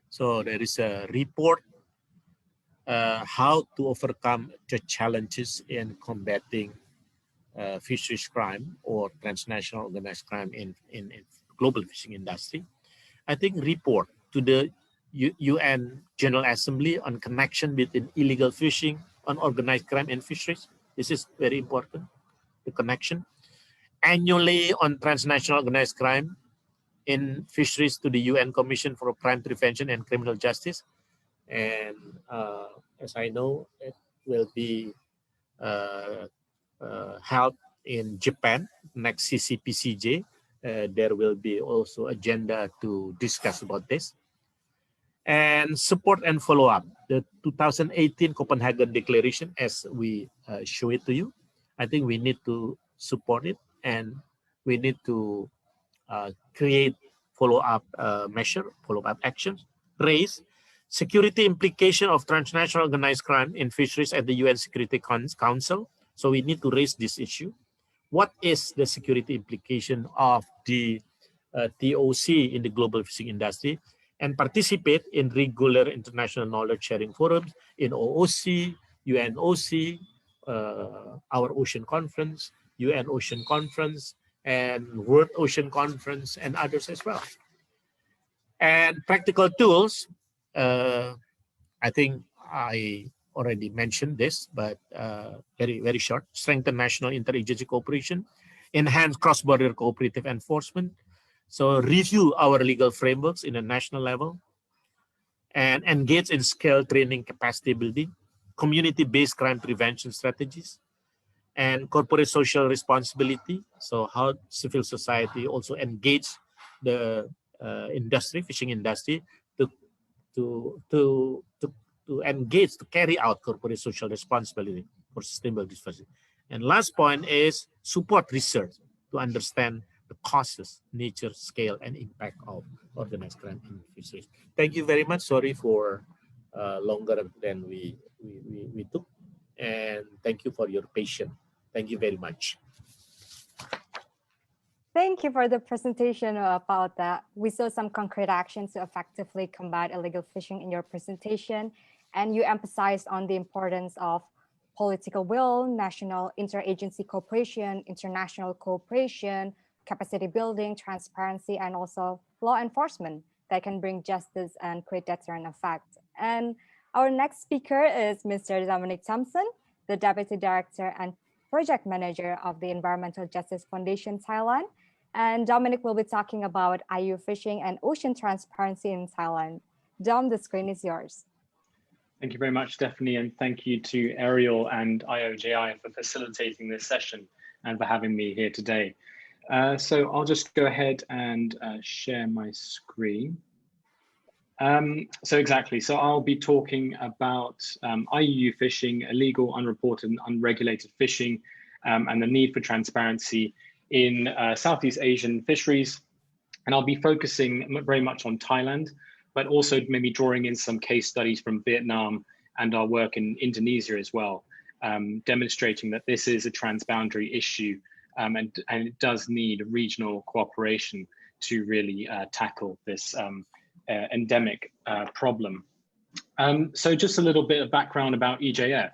So there is a report how to overcome the challenges in combating fisheries crime or transnational organized crime in global fishing industry. I think report to the UN General Assembly on connection between illegal fishing and organized crime and fisheries. This is very important, the connection. Annually on transnational organized crime in fisheries to the UN Commission for Crime Prevention and Criminal Justice. And as I know, it will be held in Japan, next CCPCJ. There will be also agenda to discuss about this. And support and follow up the 2018 Copenhagen Declaration, as we show it to you. I think we need to support it, and we need to create follow-up measure, follow-up actions, raise security implication of transnational organized crime in fisheries at the UN Security Council. So we need to raise this issue. What is the security implication of the TOC in the global fishing industry? And participate in regular international knowledge sharing forums in OOC, UNOC, our Ocean Conference, UN Ocean Conference, and World Ocean Conference, and others as well. And practical tools, I think I already mentioned this, but very, very short. Strengthen national interagency cooperation, enhance cross-border cooperative enforcement. So review our legal frameworks in a national level, and engage in skill training, capacity building, community-based crime prevention strategies, and corporate social responsibility. So how civil society also engage the industry, fishing industry, to to to to to engage, to carry out corporate social responsibility for sustainable diversity. And last point is support research to understand the causes, nature, scale, and impact of organized crime in fisheries. Thank you very much. Sorry for longer than we took. And thank you for your patience. Thank you very much. Thank you for the presentation about that. We saw some concrete actions to effectively combat illegal fishing in your presentation, and you emphasized on the importance of political will, national interagency cooperation, international cooperation, capacity building, transparency, and also law enforcement that can bring justice and create deterrent effect. And our next speaker is Mr. Dominic Thomson, the Deputy Director and Project Manager of the Environmental Justice Foundation Thailand. And Dominic will be talking about IUU fishing and ocean transparency in Thailand. Dom, the screen is yours. Thank you very much, Stephanie, and thank you to Ariel and IOJI for facilitating this session and for having me here today. So I'll just go ahead and share my screen. So I'll be talking about IUU fishing, illegal, unreported, and unregulated fishing, and the need for transparency in Southeast Asian fisheries. And I'll be focusing very much on Thailand, but also maybe drawing in some case studies from Vietnam and our work in Indonesia as well, demonstrating that this is a transboundary issue and it does need regional cooperation to really tackle this endemic problem. So just a little bit of background about EJF.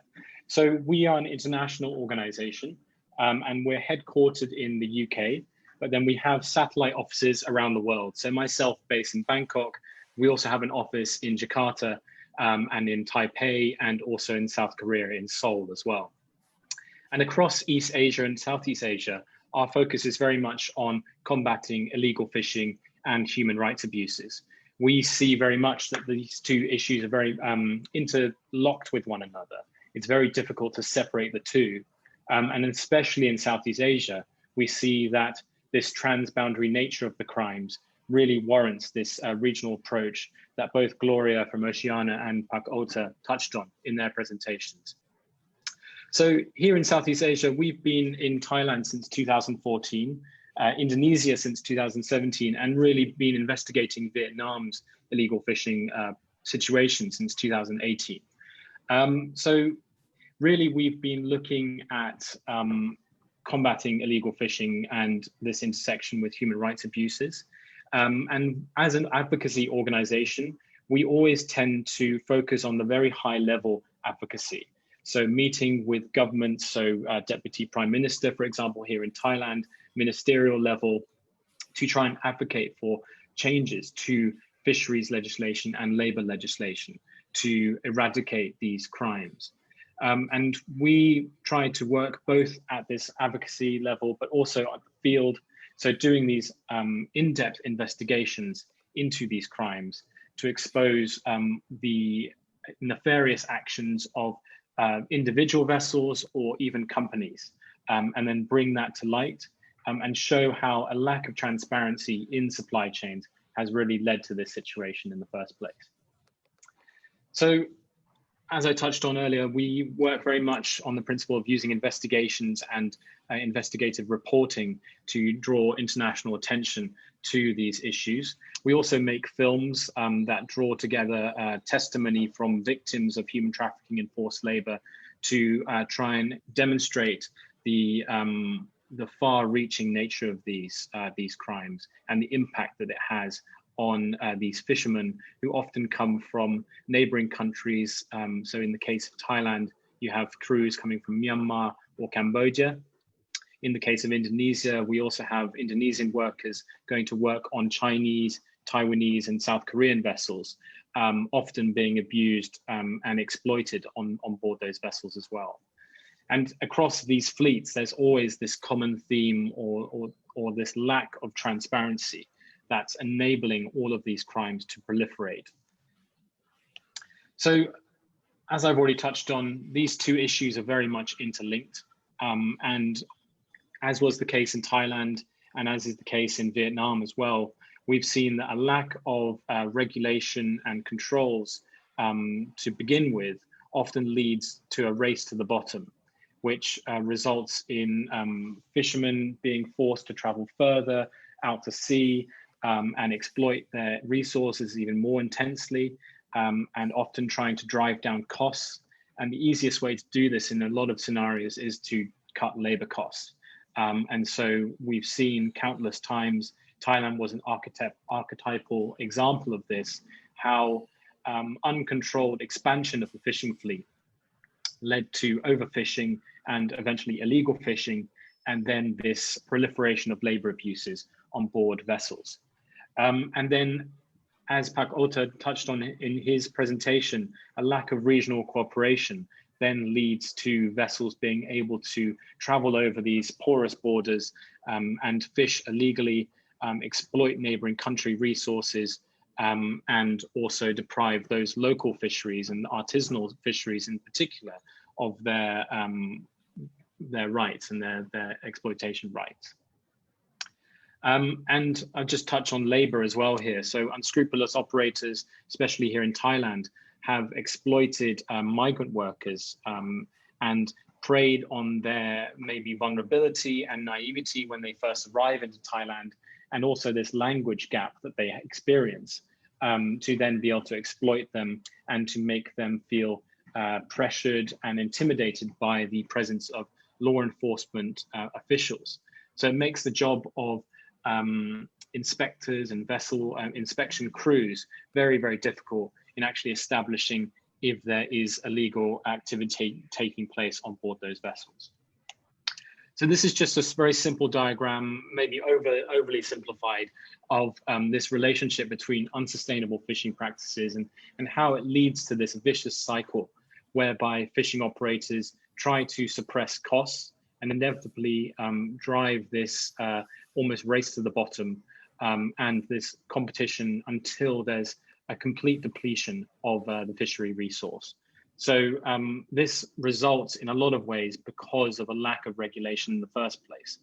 So we are an international organization and we're headquartered in the UK, but then we have satellite offices around the world. So myself based in Bangkok, we also have an office in Jakarta and in Taipei and also in South Korea in Seoul as well. And across East Asia and Southeast Asia, our focus is very much on combating illegal fishing and human rights abuses. We see very much that these two issues are very interlocked with one another. It's very difficult to separate the two. And especially in Southeast Asia, we see that this transboundary nature of the crimes really warrants this regional approach that both Gloria from Oceana and Pak Ota touched on in their presentations. So here in Southeast Asia, we've been in Thailand since 2014, Indonesia since 2017, and really been investigating Vietnam's illegal fishing situation since 2018. So really, we've been looking at combating illegal fishing and this intersection with human rights abuses. And as an advocacy organization, we always tend to focus on the very high level advocacy. So meeting with governments, so Deputy Prime Minister, for example, here in Thailand, ministerial level, to try and advocate for changes to fisheries legislation and labor legislation to eradicate these crimes. And we try to work both at this advocacy level, but also at the field. So doing these in-depth investigations into these crimes to expose the nefarious actions of individual vessels or even companies, and then bring that to light and show how a lack of transparency in supply chains has really led to this situation in the first place. So, as I touched on earlier, we work very much on the principle of using investigations and investigative reporting to draw international attention to these issues. We also make films that draw together testimony from victims of human trafficking and forced labor to try and demonstrate the far-reaching nature of these crimes and the impact that it has on these fishermen who often come from neighboring countries. So in the case of Thailand, you have crews coming from Myanmar or Cambodia. In the case of Indonesia, we also have Indonesian workers going to work on Chinese, Taiwanese, and South Korean vessels, often being abused and exploited on board those vessels as well. And across these fleets, there's always this common theme or this lack of transparency that's enabling all of these crimes to proliferate. So as I've already touched on, these two issues are very much interlinked. And as was the case in Thailand, and as is the case in Vietnam as well, we've seen that a lack of regulation and controls to begin with often leads to a race to the bottom, which results in fishermen being forced to travel further out to sea and exploit their resources even more intensely, and often trying to drive down costs. And the easiest way to do this in a lot of scenarios is to cut labor costs. And so we've seen countless times, Thailand was an archetypal example of this, how uncontrolled expansion of the fishing fleet led to overfishing and eventually illegal fishing, and then this proliferation of labor abuses on board vessels. And then, as Pak Ota touched on in his presentation, a lack of regional cooperation then leads to vessels being able to travel over these porous borders and fish illegally, exploit neighboring country resources, and also deprive those local fisheries and artisanal fisheries in particular of their rights and their exploitation rights. And I'll just touch on labor as well here. So unscrupulous operators, especially here in Thailand, have exploited migrant workers and preyed on their maybe vulnerability and naivety when they first arrive into Thailand, and also this language gap that they experience, to then be able to exploit them and to make them feel pressured and intimidated by the presence of law enforcement officials. So it makes the job of inspectors and vessel inspection crews very, very difficult in actually establishing if there is illegal activity taking place on board those vessels. So this is just a very simple diagram, maybe overly simplified, of this relationship between unsustainable fishing practices and how it leads to this vicious cycle whereby fishing operators try to suppress costs and inevitably drive this almost race to the bottom and this competition until there's a complete depletion of the fishery resource. So this results in a lot of ways because of a lack of regulation in the first place.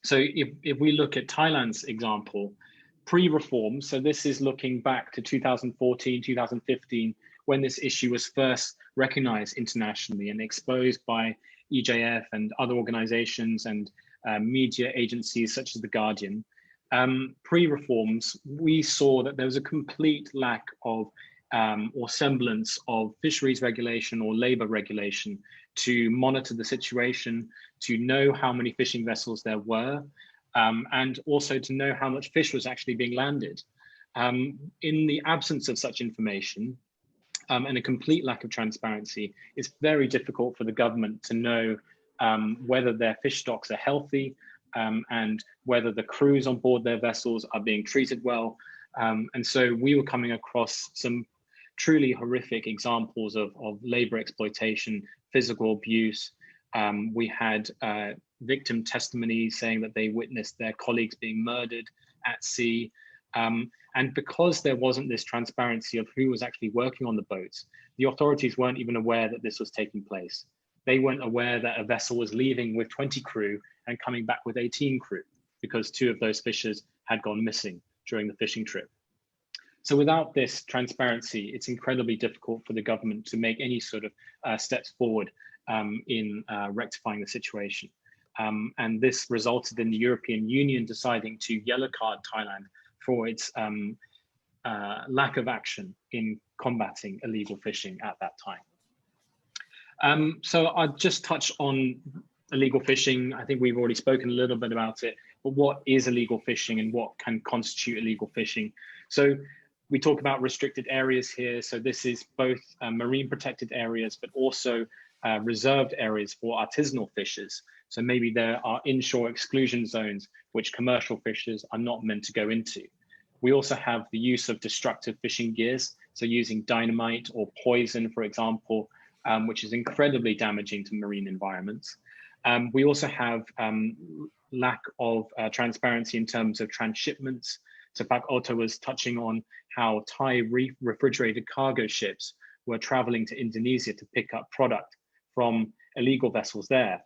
So if we look at Thailand's example, pre-reform, so this is looking back to 2014, 2015, when this issue was first recognized internationally and exposed by EJF and other organizations and media agencies such as The Guardian. Pre-reforms, we saw that there was a complete lack of or semblance of fisheries regulation or labor regulation to monitor the situation, to know how many fishing vessels there were, and also to know how much fish was actually being landed. In the absence of such information and a complete lack of transparency, it's very difficult for the government to know whether their fish stocks are healthy and whether the crews on board their vessels are being treated well. And so we were coming across some truly horrific examples of labor exploitation, physical abuse. We had victim testimonies saying that they witnessed their colleagues being murdered at sea. And because there wasn't this transparency of who was actually working on the boats, the authorities weren't even aware that this was taking place. They weren't aware that a vessel was leaving with 20 crew and coming back with 18 crew because 2 of those fishers had gone missing during the fishing trip. So without this transparency, it's incredibly difficult for the government to make any sort of steps forward in rectifying the situation. And this resulted in the European Union deciding to yellow card Thailand for its lack of action in combating illegal fishing at that time. So I'll just touch on illegal fishing. I think we've already spoken a little bit about it, but what is illegal fishing and what can constitute illegal fishing? So we talk about restricted areas here. So this is both marine protected areas, but also reserved areas for artisanal fishers. So maybe there are inshore exclusion zones which commercial fishers are not meant to go into. We also have the use of destructive fishing gears. So using dynamite or poison, for example, which is incredibly damaging to marine environments. We also have lack of transparency in terms of transshipments. So Pak Otto was touching on how Thai refrigerated cargo ships were traveling to Indonesia to pick up product from illegal vessels there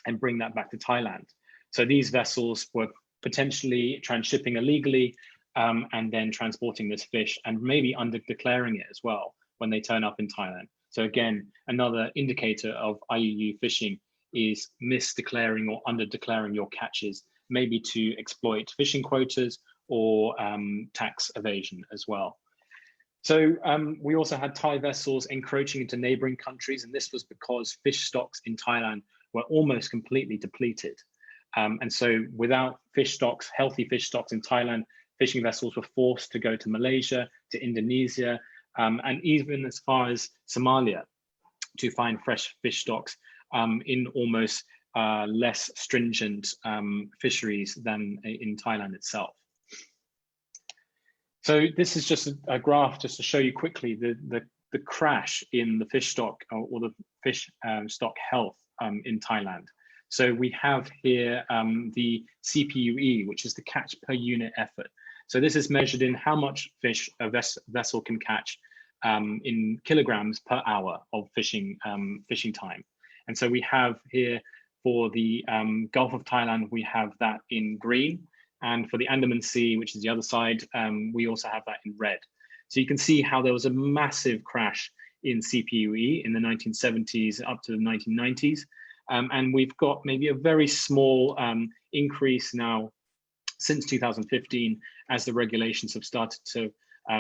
and bring that back to Thailand. So these vessels were potentially transshipping illegally and then transporting this fish and maybe under declaring it as well when they turn up in Thailand. So again, another indicator of IUU fishing is misdeclaring or under declaring your catches, maybe to exploit fishing quotas or tax evasion as well. So we also had Thai vessels encroaching into neighboring countries, and this was because fish stocks in Thailand were almost completely depleted. And so without fish stocks, healthy fish stocks in Thailand, fishing vessels were forced to go to Malaysia, to Indonesia, and even as far as Somalia to find fresh fish stocks in almost less stringent fisheries than in Thailand itself. So this is just a graph just to show you quickly the crash in the fish stock or the fish stock health in Thailand. So we have here the CPUE, which is the catch per unit effort. So this is measured in how much fish a vessel can catch in kilograms per hour of fishing time. And so we have here for the Gulf of Thailand, we have that in green. And for the Andaman Sea, which is the other side, we also have that in red. So you can see how there was a massive crash in CPUE in the 1970s up to the 1990s. And we've got maybe a very small increase now since 2015 as the regulations have started to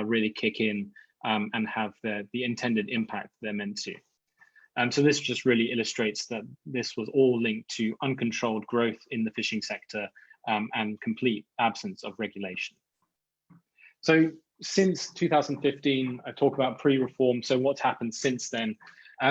really kick in and have the intended impact they're meant to. So this just really illustrates that this was all linked to uncontrolled growth in the fishing sector and complete absence of regulation. So since 2015, I talk about pre-reform. So what's happened since then?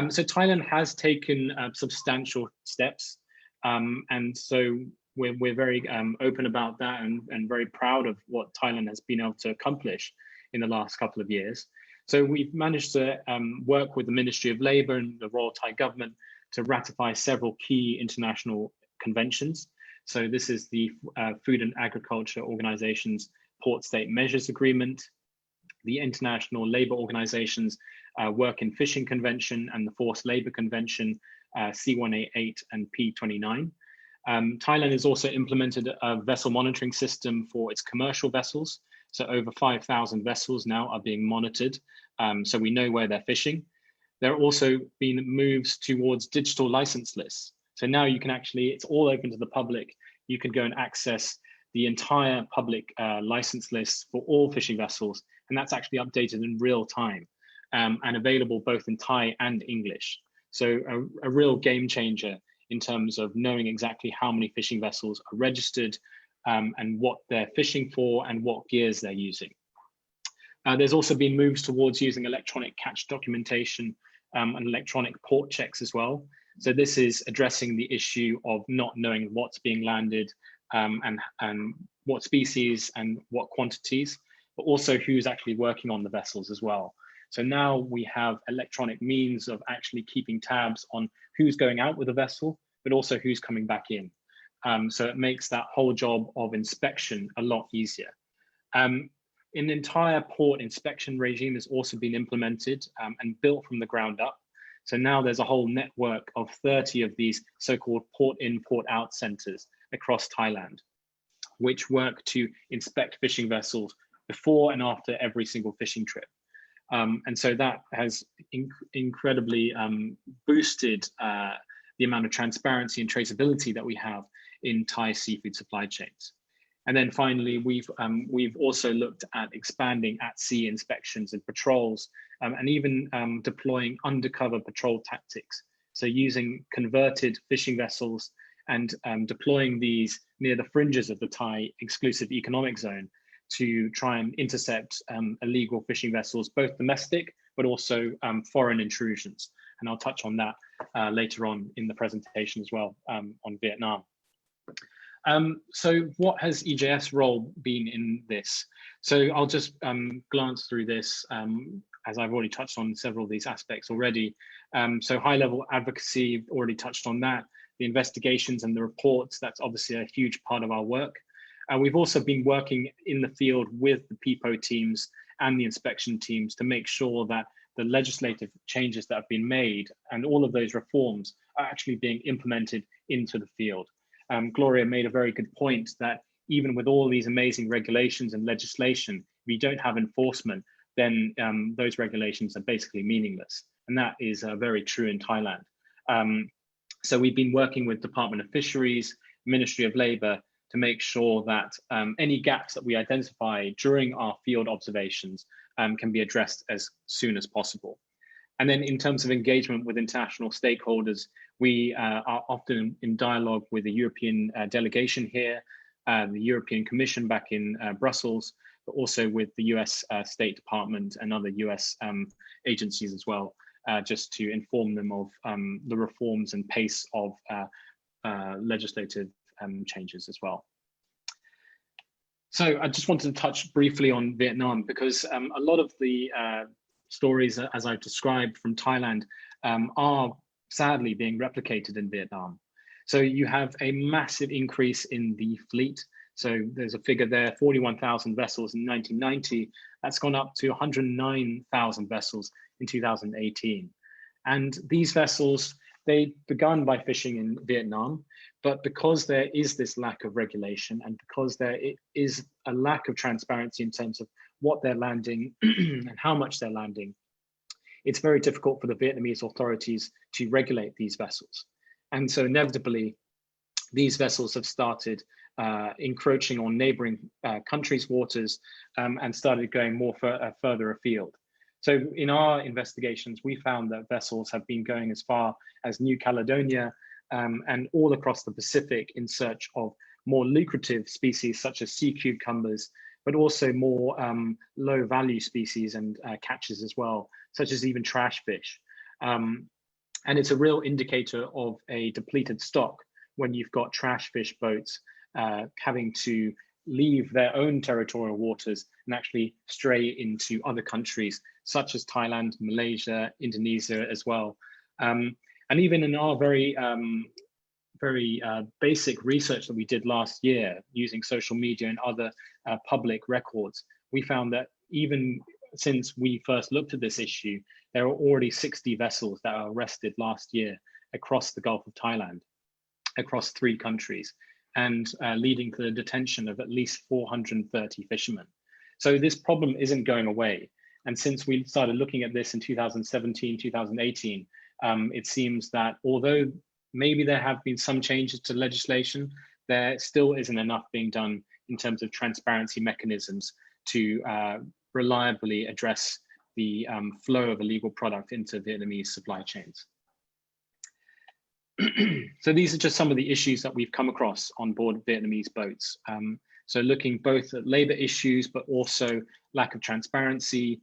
So Thailand has taken substantial steps. And so we're very open about that and very proud of what Thailand has been able to accomplish in the last couple of years. So we've managed to work with the Ministry of Labour and the Royal Thai government to ratify several key international conventions. So this is the Food and Agriculture Organization's Port State Measures Agreement, the International Labour Organization's Work in Fishing Convention and the Forced Labour Convention, C188 and P29. Thailand has also implemented a vessel monitoring system for its commercial vessels. So over 5,000 vessels now are being monitored. So we know where they're fishing. There have also been moves towards digital license lists. So now you can actually, it's all open to the public. You can go and access the entire public license list for all fishing vessels. And that's actually updated in real time and available both in Thai and English. So a real game changer in terms of knowing exactly how many fishing vessels are registered and what they're fishing for and what gears they're using. There's also been moves towards using electronic catch documentation and electronic port checks as well. So this is addressing the issue of not knowing what's being landed and what species and what quantities, but also who's actually working on the vessels as well. So now we have electronic means of actually keeping tabs on who's going out with a vessel, but also who's coming back in. So it makes that whole job of inspection a lot easier. An entire port inspection regime has also been implemented and built from the ground up. So now there's a whole network of 30 of these so-called port in, port out centers across Thailand, which work to inspect fishing vessels before and after every single fishing trip. And so that has incredibly boosted the amount of transparency and traceability that we have in Thai seafood supply chains. And then finally, we've also looked at expanding at-sea inspections and patrols, and even deploying undercover patrol tactics. So using converted fishing vessels and deploying these near the fringes of the Thai exclusive economic zone to try and intercept illegal fishing vessels, both domestic, but also foreign intrusions. And I'll touch on that later on in the presentation as well on Vietnam. So what has EJF's role been in this? So I'll just glance through this as I've already touched on several of these aspects already. So high-level advocacy, already touched on that. The investigations and the reports, that's obviously a huge part of our work. We've also been working in the field with the PPO teams and the inspection teams to make sure that the legislative changes that have been made and all of those reforms are actually being implemented into the field. Gloria made a very good point that even with all these amazing regulations and legislation, if you don't have enforcement, then those regulations are basically meaningless. And that is very true in Thailand. So we've been working with Department of Fisheries, Ministry of Labour, to make sure that any gaps that we identify during our field observations can be addressed as soon as possible. And then in terms of engagement with international stakeholders, we are often in dialogue with the European delegation here, the European Commission back in Brussels, but also with the US State Department and other US agencies as well, just to inform them of the reforms and pace of legislative changes as well. So I just wanted to touch briefly on Vietnam because a lot of the stories, as I've described from Thailand, are sadly being replicated in Vietnam. So you have a massive increase in the fleet. So there's a figure there, 41,000 vessels in 1990. That's gone up to 109,000 vessels in 2018. And these vessels, they begun by fishing in Vietnam, but because there is this lack of regulation and because there is a lack of transparency in terms of what they're landing and how much they're landing, it's very difficult for the Vietnamese authorities to regulate these vessels. And so inevitably, these vessels have started encroaching on neighboring countries' waters and started going more further afield. So in our investigations, we found that vessels have been going as far as New Caledonia and all across the Pacific in search of more lucrative species such as sea cucumbers, but also more low value species and catches as well, such as even trash fish. And it's a real indicator of a depleted stock when you've got trash fish boats having to leave their own territorial waters and actually stray into other countries, such as Thailand, Malaysia, Indonesia as well. And even in our very basic research that we did last year using social media and other public records, we found that even since we first looked at this issue, there are already 60 vessels that were arrested last year across the Gulf of Thailand, across 3 countries, and leading to the detention of at least 430 fishermen. So this problem isn't going away. And since we started looking at this in 2017, 2018, it seems that although maybe there have been some changes to legislation, there still isn't enough being done in terms of transparency mechanisms to reliably address the flow of illegal product into Vietnamese supply chains. So these are just some of the issues that we've come across on board Vietnamese boats. So looking both at labor issues, but also lack of transparency,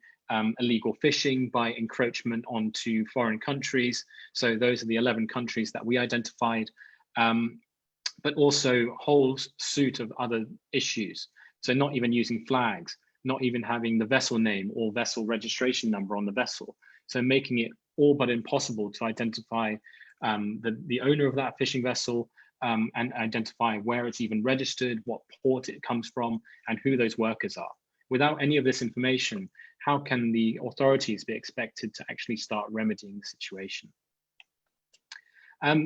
illegal fishing by encroachment onto foreign countries. So those are the 11 countries that we identified, but also a whole suite of other issues. So not even using flags, not even having the vessel name or vessel registration number on the vessel. So making it all but impossible to identify the owner of that fishing vessel and identify where it's even registered, what port it comes from, and who those workers are. Without any of this information, how can the authorities be expected to actually start remedying the situation?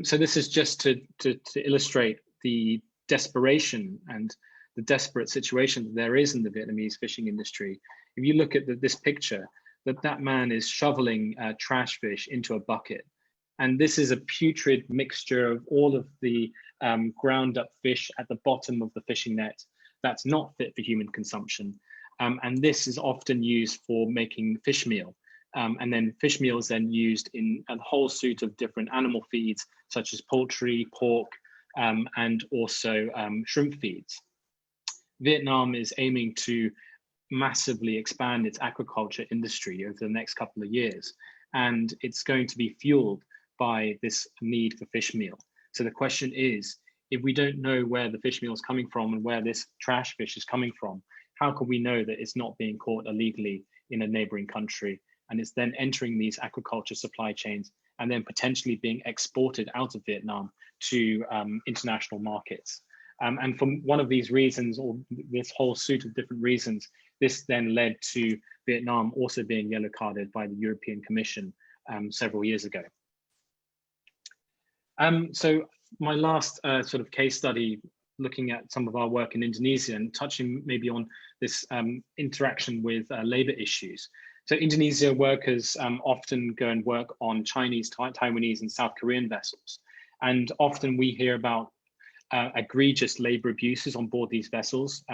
So this is just to illustrate the desperation and the desperate situation that there is in the Vietnamese fishing industry. If you look at this picture, that man is shoveling trash fish into a bucket. And this is a putrid mixture of all of the ground up fish at the bottom of the fishing net that's not fit for human consumption. And this is often used for making fish meal. And then fish meal is then used in a whole suite of different animal feeds, such as poultry, pork, and also shrimp feeds. Vietnam is aiming to massively expand its aquaculture industry over the next couple of years. And it's going to be fueled by this need for fish meal. So the question is, if we don't know where the fish meal is coming from and where this trash fish is coming from, how can we know that it's not being caught illegally in a neighboring country and it's then entering these aquaculture supply chains and then potentially being exported out of Vietnam to international markets? And for one of these reasons, or this whole suite of different reasons, this then led to Vietnam also being yellow carded by the European Commission several years ago. So my last sort of case study, looking at some of our work in Indonesia and touching maybe on this interaction with labor issues. So Indonesia workers often go and work on Chinese, Taiwanese and South Korean vessels. And often we hear about egregious labor abuses on board these vessels.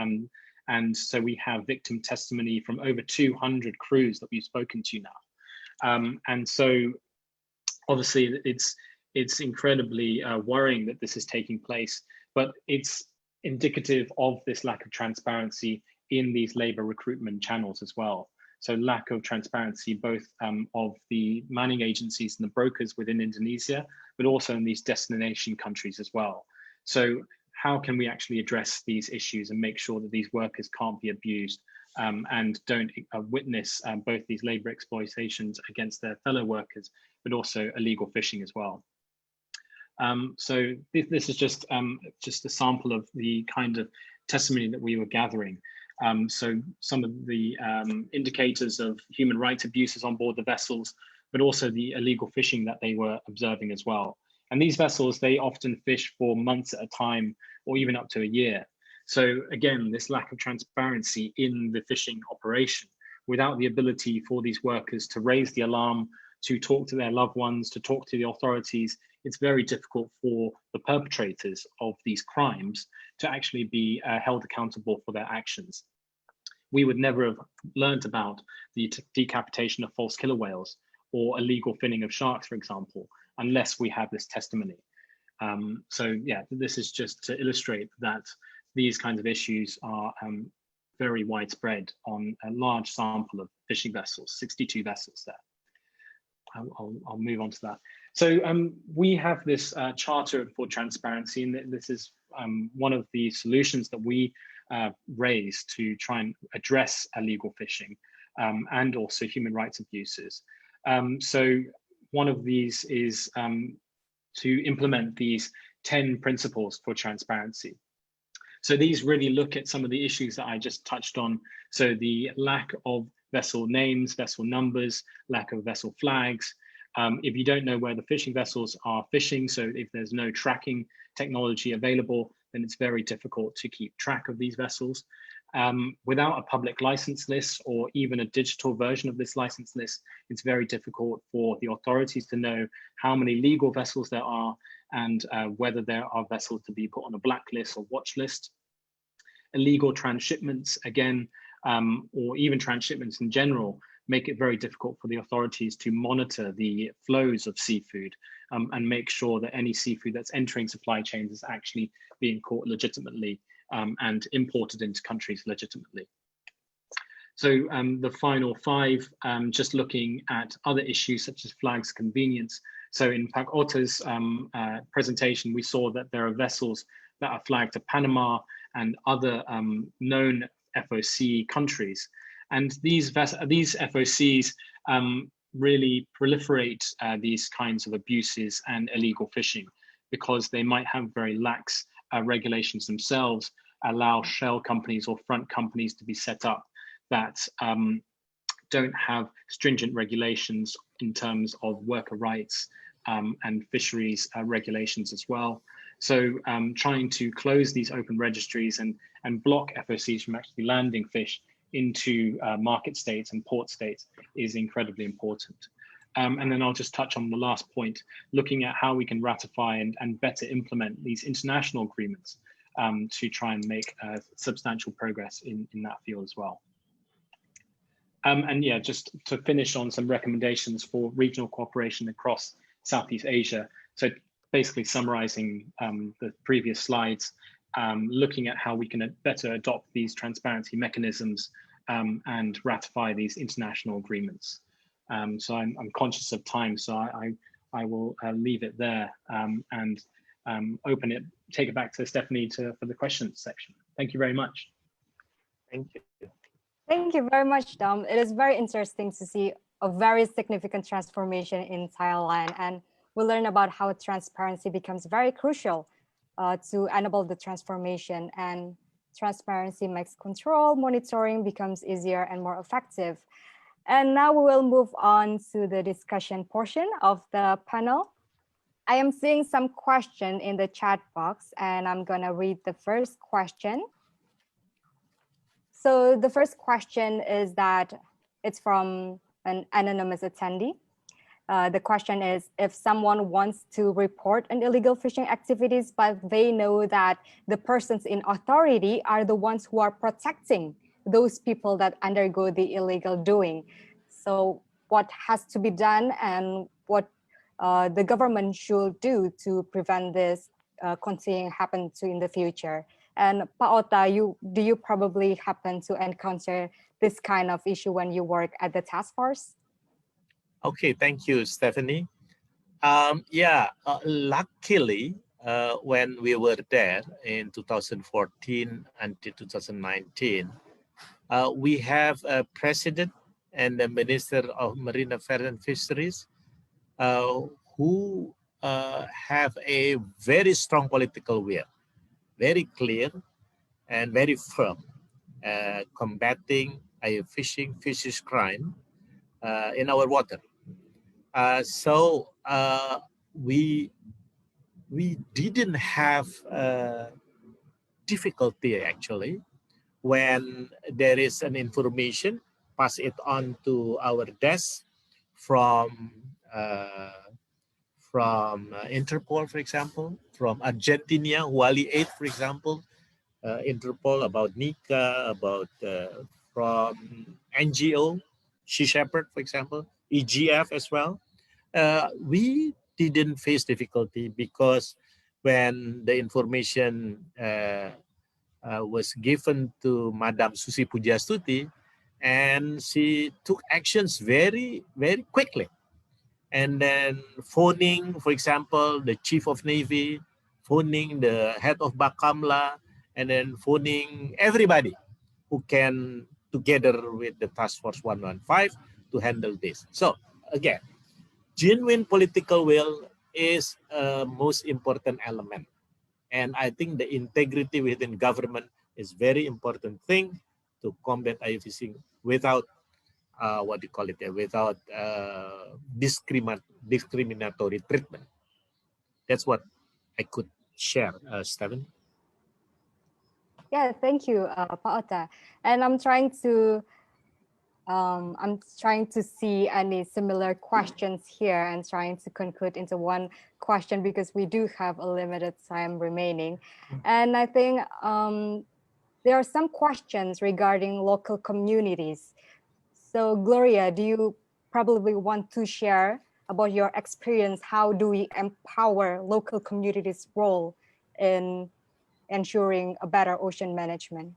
And so we have victim testimony from over 200 crews that we've spoken to now. And so obviously it's incredibly worrying that this is taking place, but it's indicative of this lack of transparency in these labor recruitment channels as well. So lack of transparency, both of the manning agencies and the brokers within Indonesia, but also in these destination countries as well. So how can we actually address these issues and make sure that these workers can't be abused and don't witness both these labor exploitations against their fellow workers, but also illegal fishing as well. So this is just a sample of the kind of testimony that we were gathering. So some of the indicators of human rights abuses on board the vessels, but also the illegal fishing that they were observing as well. And these vessels, they often fish for months at a time or even up to a year. So again, this lack of transparency in the fishing operation, without the ability for these workers to raise the alarm, to talk to their loved ones, to talk to the authorities, it's very difficult for the perpetrators of these crimes to actually be held accountable for their actions. We would never have learned about the decapitation of false killer whales or illegal finning of sharks, for example, unless we have this testimony. So yeah, this is just to illustrate that these kinds of issues are very widespread on a large sample of fishing vessels, 62 vessels there. I'll move on to that. So we have this charter for transparency, and this is one of the solutions that we raise to try and address illegal fishing and also human rights abuses. So one of these is to implement these 10 principles for transparency. So these really look at some of the issues that I just touched on. So the lack of vessel names, vessel numbers, lack of vessel flags. If you don't know where the fishing vessels are fishing, so if there's no tracking technology available, then it's very difficult to keep track of these vessels. Without a public license list or even a digital version of this license list, it's very difficult for the authorities to know how many legal vessels there are and whether there are vessels to be put on a blacklist or watch list. Illegal transshipments, again, or even transshipments in general, make it very difficult for the authorities to monitor the flows of seafood and make sure that any seafood that's entering supply chains is actually being caught legitimately and imported into countries legitimately. So the final 5, just looking at other issues such as flags convenience. So in Pak Otta's presentation, we saw that there are vessels that are flagged to Panama and other known FOC countries. And these FOCs really proliferate these kinds of abuses and illegal fishing because they might have very lax regulations themselves, allow shell companies or front companies to be set up that don't have stringent regulations in terms of worker rights and fisheries regulations as well. So trying to close these open registries and block FOCs from actually landing fish into market states and port states is incredibly important. And then I'll just touch on the last point, looking at how we can ratify and better implement these international agreements to try and make substantial progress in that field as well. And yeah, just to finish on some recommendations for regional cooperation across Southeast Asia. So basically summarizing the previous slides, looking at how we can better adopt these transparency mechanisms and ratify these international agreements. So I'm conscious of time, so I will leave it there and take it back to Stephanie for the questions section. Thank you very much. Thank you. Thank you very much, Dom. It is very interesting to see a very significant transformation in Thailand, and we learn about how transparency becomes very crucial to enable the transformation, and transparency makes control, monitoring becomes easier and more effective. And now we will move on to the discussion portion of the panel. I am seeing some question in the chat box, and I'm gonna read the first question. So the first question is that it's from an anonymous attendee. The question is, if someone wants to report an illegal fishing activities, but they know that the persons in authority are the ones who are protecting those people that undergo the illegal doing. So what has to be done, and what the government should do to prevent this continuing happen to in the future? And Pak Ota, do you probably happen to encounter this kind of issue when you work at the task force? Okay, thank you, Stephanie. Luckily, when we were there in 2014 until 2019, we have a president and the Minister of Marine Affairs and Fisheries who have a very strong political will, very clear and very firm, combating fishing, fisheries crime in our water. So we didn't have difficulty actually when there is an information, pass it on to our desk from Interpol, for example, from Argentina, Wali 8, for example, Interpol about Nika, about from NGO, Sea Shepherd, for example, EGF as well. We didn't face difficulty because when the information was given to Madam Susi Pujastuti, and she took actions very, very quickly. And then phoning, for example, the Chief of Navy, phoning the head of Bakamla, and then phoning everybody who can together with the Task Force 115 to handle this. So again, genuine political will is a most important element. And I think the integrity within government is very important thing to combat IU fishing without without discriminatory treatment. That's what I could share, Stephen. Yeah, thank you, Pak Ota. And I'm trying to see any similar questions here and trying to conclude into one question because we do have a limited time remaining. And I think there are some questions regarding local communities. So Gloria, do you probably want to share about your experience? How do we empower local communities' role in ensuring a better ocean management?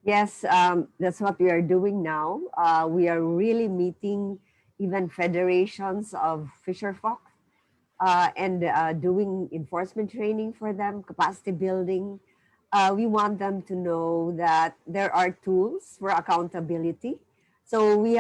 Yes, that's what we are doing now. We are really meeting even federations of fisher folk and doing enforcement training for them, capacity building. We want them to know that there are tools for accountability. So we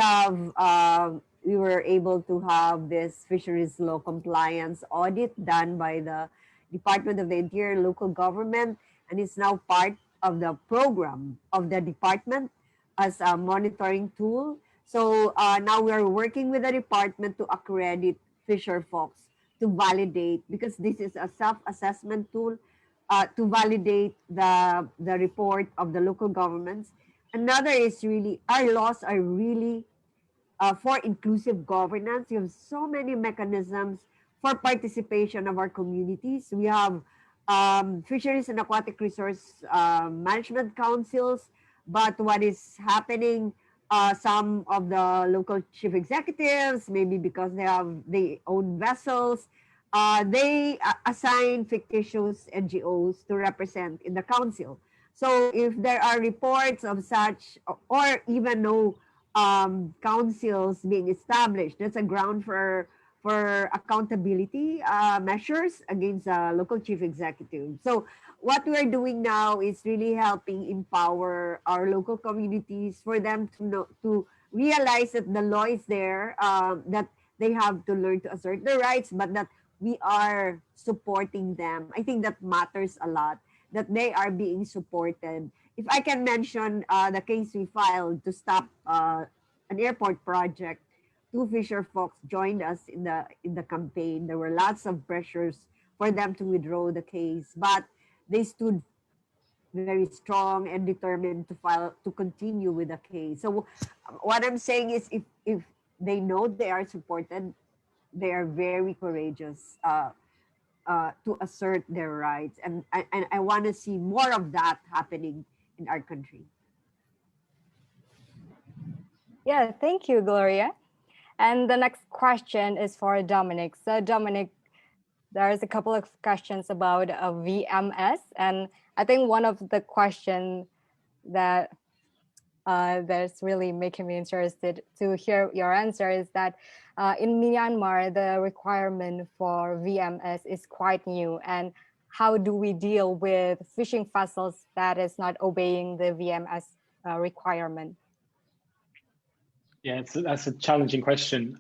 were able to have this fisheries law compliance audit done by the Department of the Interior local government, and it's now part of the program of the department as a monitoring tool. So now we're working with the department to accredit fisher folks to validate, because this is a self-assessment tool to validate the report of the local governments. Another is really, our laws are really for inclusive governance. We have so many mechanisms for participation of our communities. We have fisheries and aquatic resource management councils, but what is happening, some of the local chief executives, maybe because they own vessels, they assign fictitious NGOs to represent in the council. So if there are reports of such, or even no councils being established, that's a ground for accountability measures against local chief executive. So what we're doing now is really helping empower our local communities for them to know, to realize that the law is there, that they have to learn to assert their rights, but that we are supporting them. I think that matters a lot, that they are being supported. If I can mention the case we filed to stop an airport project, two fisher folks joined us in the campaign. There were lots of pressures for them to withdraw the case, but they stood very strong and determined to continue with the case. So what I'm saying is, if they know they are supported, they are very courageous to assert their rights, and I want to see more of that happening in our country. Yeah, thank you, Gloria. And the next question is for Dominic. So Dominic, there's a couple of questions about VMS, and I think one of the questions that that's really making me interested to hear your answer is that in Myanmar, the requirement for VMS is quite new, and how do we deal with fishing vessels that is not obeying the VMS requirement? Yeah, that's a challenging question.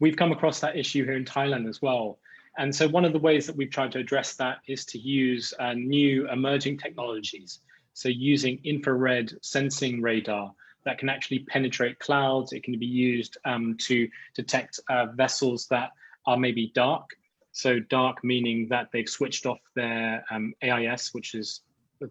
We've come across that issue here in Thailand as well. And so one of the ways that we've tried to address that is to use new emerging technologies. So using infrared sensing radar that can actually penetrate clouds. It can be used to detect vessels that are maybe dark. So dark meaning that they've switched off their AIS, which is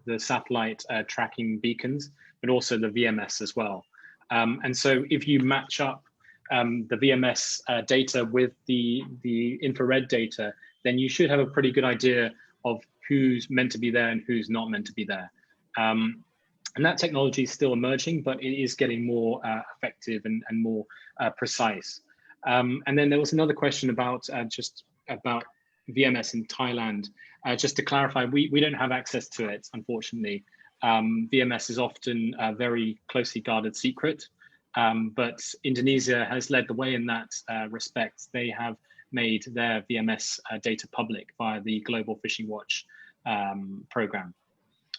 the satellite tracking beacons, but also the VMS as well. And so if you match up the VMS data with the infrared data, then you should have a pretty good idea of who's meant to be there and who's not meant to be there. And that technology is still emerging, but it is getting more effective and more precise. And then there was another question about about VMS in Thailand. Just to clarify, we don't have access to it, unfortunately. VMS is often a very closely guarded secret, but Indonesia has led the way in that respect. They have made their VMS data public via the Global Fishing Watch program.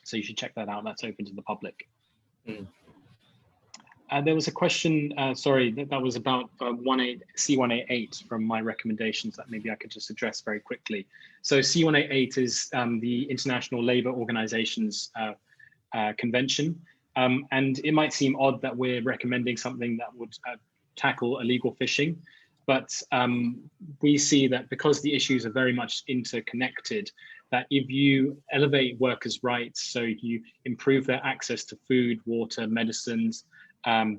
So you should check that out. That's open to the public. There was a question, sorry, that was about C188 from my recommendations that maybe I could just address very quickly. So C188 is the International Labour Organization's convention. And it might seem odd that we're recommending something that would tackle illegal fishing, but we see that because the issues are very much interconnected, that if you elevate workers' rights, so you improve their access to food, water, medicines,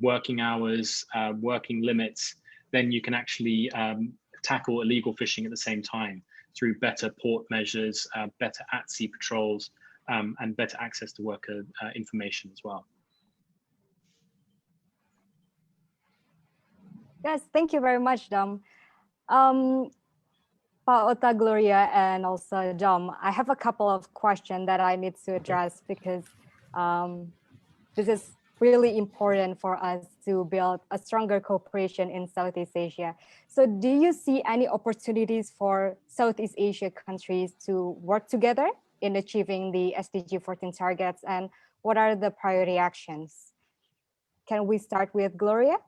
working hours, working limits, then you can actually tackle illegal fishing at the same time through better port measures, better at-sea patrols, and better access to worker information as well. Yes, thank you very much, Dom. Paota, Gloria, and also Dom, I have a couple of questions that I need to address because this is really important for us to build a stronger cooperation in Southeast Asia. So do you see any opportunities for Southeast Asia countries to work together in achieving the SDG 14 targets, and what are the priority actions? Can we start with Gloria?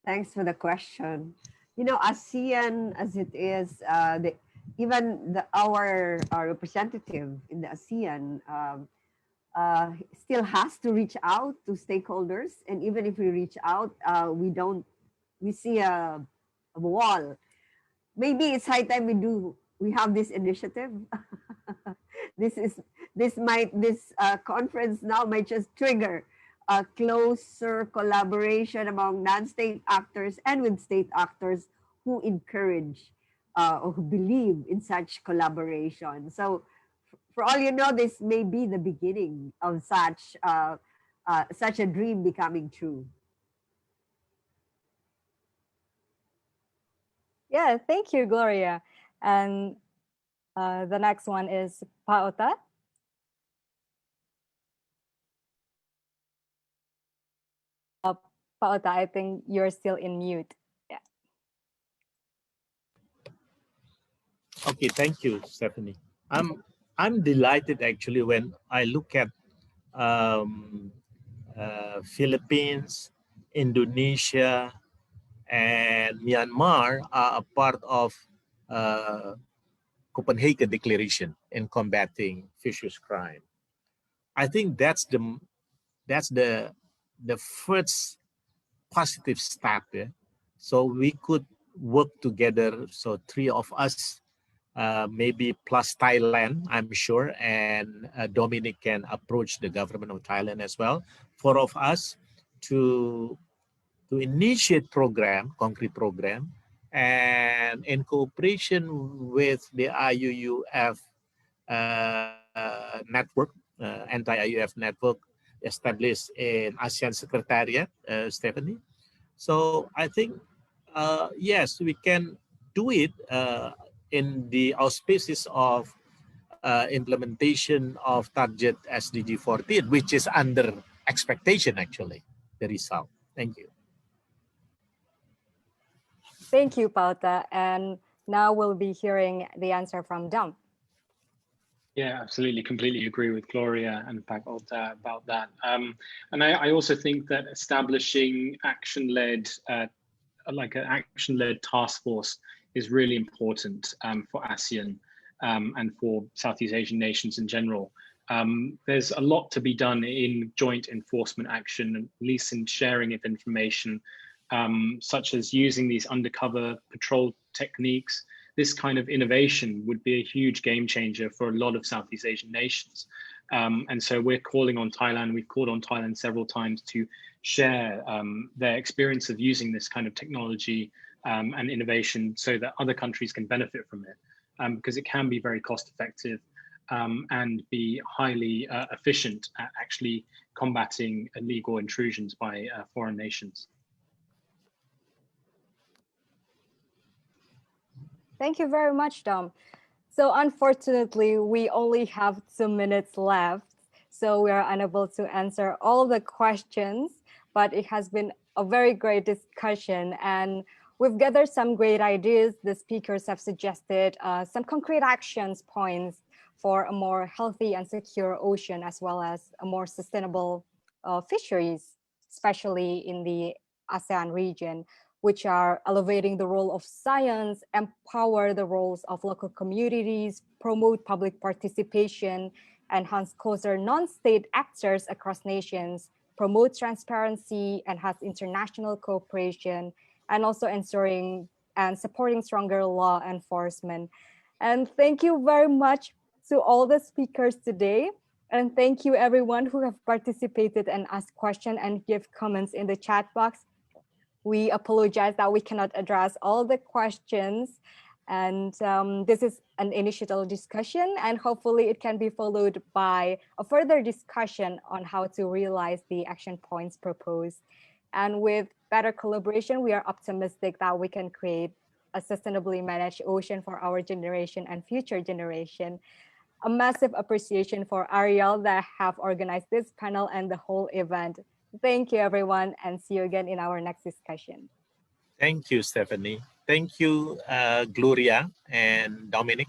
Thanks for the question. You know, ASEAN as it is, our representative in the ASEAN still has to reach out to stakeholders, and even if we reach out, we see a wall. Maybe it's high time we have this initiative. This conference now might just trigger a closer collaboration among non-state actors and with state actors who encourage or who believe in such collaboration. So for all you know, this may be the beginning of such a dream becoming true. Yeah, thank you, Gloria. And the next one is Paota. Paota, I think you're still in mute. Yeah. Okay, thank you, Stephanie. I'm delighted actually when I look at Philippines, Indonesia, and Myanmar are a part of Copenhagen Declaration in combating fisheries crime. I think that's the first positive step. Yeah? So we could work together. So three of us, maybe plus Thailand, I'm sure, and Dominic can approach the government of Thailand as well. Four of us to initiate program, concrete program, and in cooperation with the IUUF network, anti-IUF network established in ASEAN Secretariat, Stephanie. So I think, yes, we can do it in the auspices of implementation of target SDG 14, which is under expectation, actually, the result. Thank you. Thank you, Pauta. And now we'll be hearing the answer from Dom. Yeah, absolutely. Completely agree with Gloria and Pak-Ota about that. And I also think that establishing action-led, like an action-led task force is really important for ASEAN and for Southeast Asian nations in general. There's a lot to be done in joint enforcement action, at least in sharing of information, such as using these undercover patrol techniques. This kind of innovation would be a huge game changer for a lot of Southeast Asian nations. And so we're calling on Thailand, we've called on Thailand several times to share their experience of using this kind of technology and innovation so that other countries can benefit from it, because it can be very cost effective and be highly efficient at actually combating illegal intrusions by foreign nations. Thank you very much, Dom. So unfortunately, we only have 2 minutes left, so we are unable to answer all the questions, but it has been a very great discussion and we've gathered some great ideas. The speakers have suggested some concrete actions points for a more healthy and secure ocean, as well as a more sustainable fisheries, especially in the ASEAN region, which are elevating the role of science, empower the roles of local communities, promote public participation, enhance closer non-state actors across nations, promote transparency, enhance international cooperation, and also ensuring and supporting stronger law enforcement. And thank you very much to all the speakers today. And thank you everyone who have participated and asked questions and give comments in the chat box. We apologize that we cannot address all the questions. And this is an initial discussion, and hopefully it can be followed by a further discussion on how to realize the action points proposed. And with better collaboration, we are optimistic that we can create a sustainably managed ocean for our generation and future generation. A massive appreciation for Ariel that have organized this panel and the whole event. Thank you, everyone, and see you again in our next discussion. Thank you, Stephanie. Thank you, Gloria and Dominic.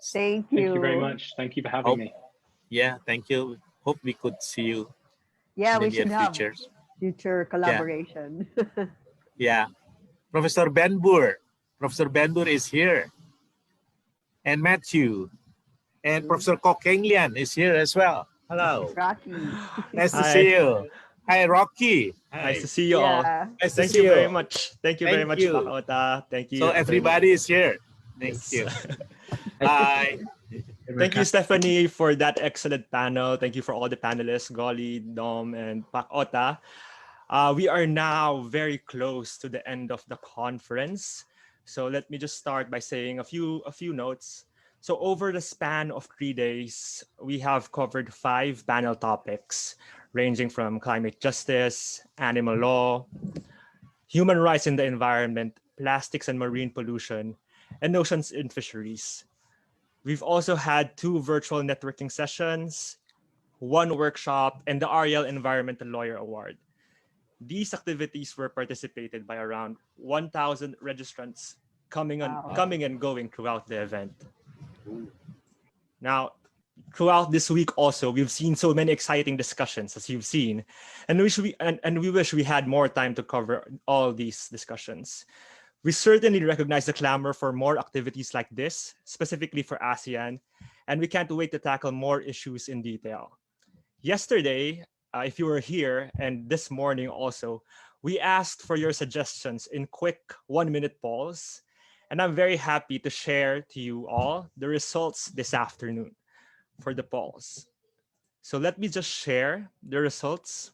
Thank you. Thank you very much. Thank you for having me. Yeah, thank you. Hope we could see you Yeah, in we the near should have future. future collaboration. Yeah. Professor Benbur. Professor Benbur is here. And Matthew. And Professor Kok Keng Lian is here as well. Hello. Rocky. Nice to Hi. see you. Hi, Rocky. Hi. Nice to see you all. Yeah. Nice to Thank see you you. very much. Thank you very Thank much, you. Pak-Ota. Thank you. So everybody is here. Thank Yes. you. Hi. Thank you, Stephanie, for that excellent panel. Thank you for all the panelists, Golly, Dom, and Pak-Ota. We are now very close to the end of the conference. So let me just start by saying a few notes. So over the span of 3 days, we have covered 5 panel topics, ranging from climate justice, animal law, human rights in the environment, plastics and marine pollution, and oceans in fisheries. We've also had 2 virtual networking sessions, 1 workshop, and the Ariel Environmental Lawyer Award. These activities were participated by around 1,000 registrants coming and going throughout the event. Now, throughout this week also, we've seen so many exciting discussions, as you've seen, and we wish we had more time to cover all these discussions. We certainly recognize the clamor for more activities like this, specifically for ASEAN, and we can't wait to tackle more issues in detail. Yesterday, if you were here, and this morning also, we asked for your suggestions in quick 1-minute polls, and I'm very happy to share to you all the results this afternoon for the polls. So let me just share the results.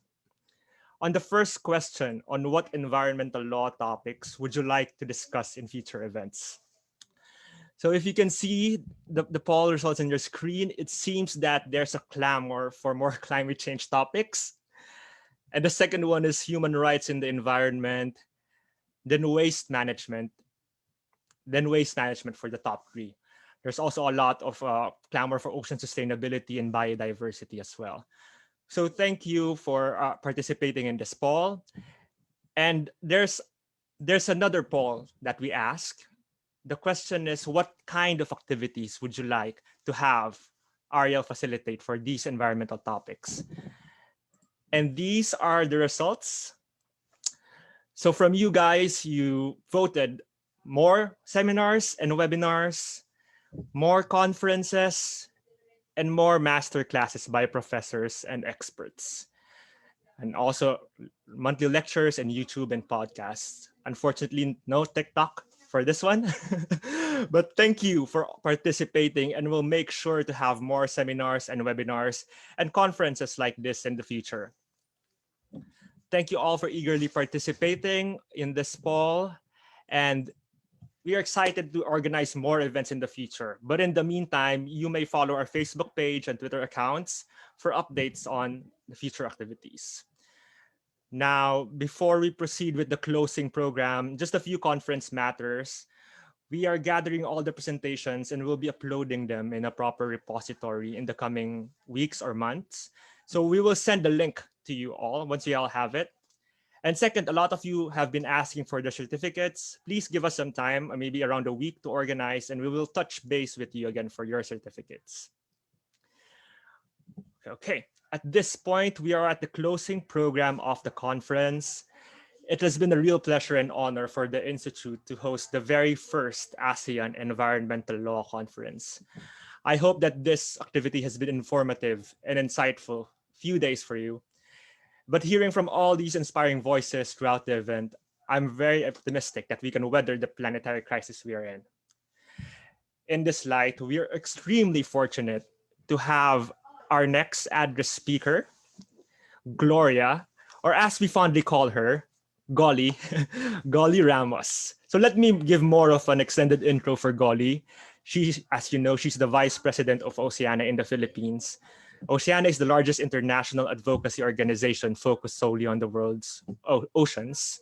On the first question, on what environmental law topics would you like to discuss in future events? So if you can see the poll results on your screen, it seems that there's a clamor for more climate change topics. And the second one is human rights in the environment, then waste management for the top three. There's also a lot of clamor for ocean sustainability and biodiversity as well. So thank you for participating in this poll. And there's another poll that we ask. The question is, what kind of activities would you like to have Ariel facilitate for these environmental topics? And these are the results. So from you guys, you voted more seminars and webinars, more conferences, and more master classes by professors and experts. And also monthly lectures and YouTube and podcasts. Unfortunately, no TikTok for this one. But thank you for participating, and we'll make sure to have more seminars and webinars and conferences like this in the future. Thank you all for eagerly participating in this poll, and we are excited to organize more events in the future. But in the meantime, you may follow our Facebook page and Twitter accounts for updates on the future activities. Now, before we proceed with the closing program, just a few conference matters. We are gathering all the presentations and we'll be uploading them in a proper repository in the coming weeks or months. So we will send the link to you all once you all have it. And second, a lot of you have been asking for the certificates. Please give us some time, maybe around a week, to organize, and we will touch base with you again for your certificates. Okay, at this point, we are at the closing program of the conference. It has been a real pleasure and honor for the Institute to host the very first ASEAN Environmental Law Conference. I hope that this activity has been informative and insightful few days for you. But hearing from all these inspiring voices throughout the event, I'm very optimistic that we can weather the planetary crisis we are in. In this light, we are extremely fortunate to have our next address speaker, Gloria, or as we fondly call her, Golly, Golly Ramos. So let me give more of an extended intro for Golly. She, as you know, she's the Vice President of Oceana in the Philippines. Oceana is the largest international advocacy organization focused solely on the world's oceans.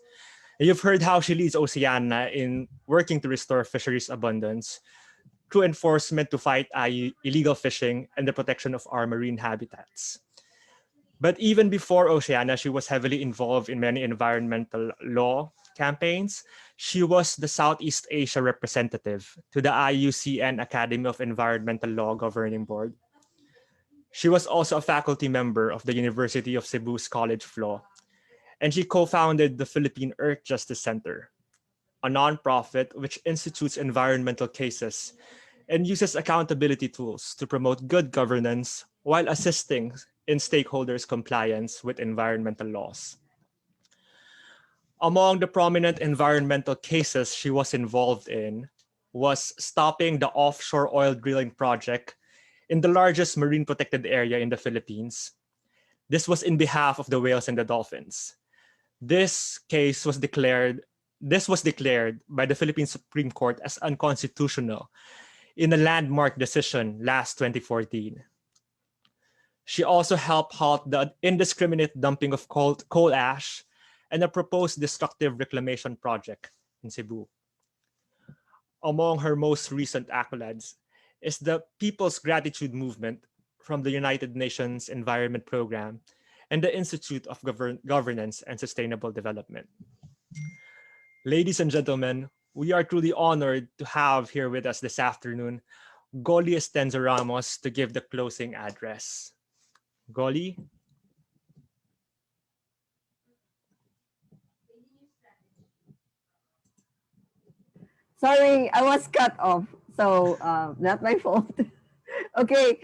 You've heard how she leads Oceana in working to restore fisheries abundance through enforcement to fight illegal fishing and the protection of our marine habitats. But even before Oceana, she was heavily involved in many environmental law campaigns. She was the Southeast Asia representative to the IUCN Academy of Environmental Law Governing Board. She was also a faculty member of the University of Cebu's College of Law, and she co-founded the Philippine Earth Justice Center, a nonprofit which institutes environmental cases and uses accountability tools to promote good governance while assisting in stakeholders' compliance with environmental laws. Among the prominent environmental cases she was involved in was stopping the offshore oil drilling project in the largest marine protected area in the Philippines. This was in behalf of the whales and the dolphins. This was declared by the Philippine Supreme Court as unconstitutional in a landmark decision last 2014. She also helped halt the indiscriminate dumping of coal ash and a proposed destructive reclamation project in Cebu. Among her most recent accolades is the People's Gratitude Movement from the United Nations Environment Program and the Institute of Governance and Sustainable Development. Ladies and gentlemen, we are truly honored to have here with us this afternoon Goli Estenzo Ramos to give the closing address. Goli? Sorry, I was cut off. So not my fault. Okay.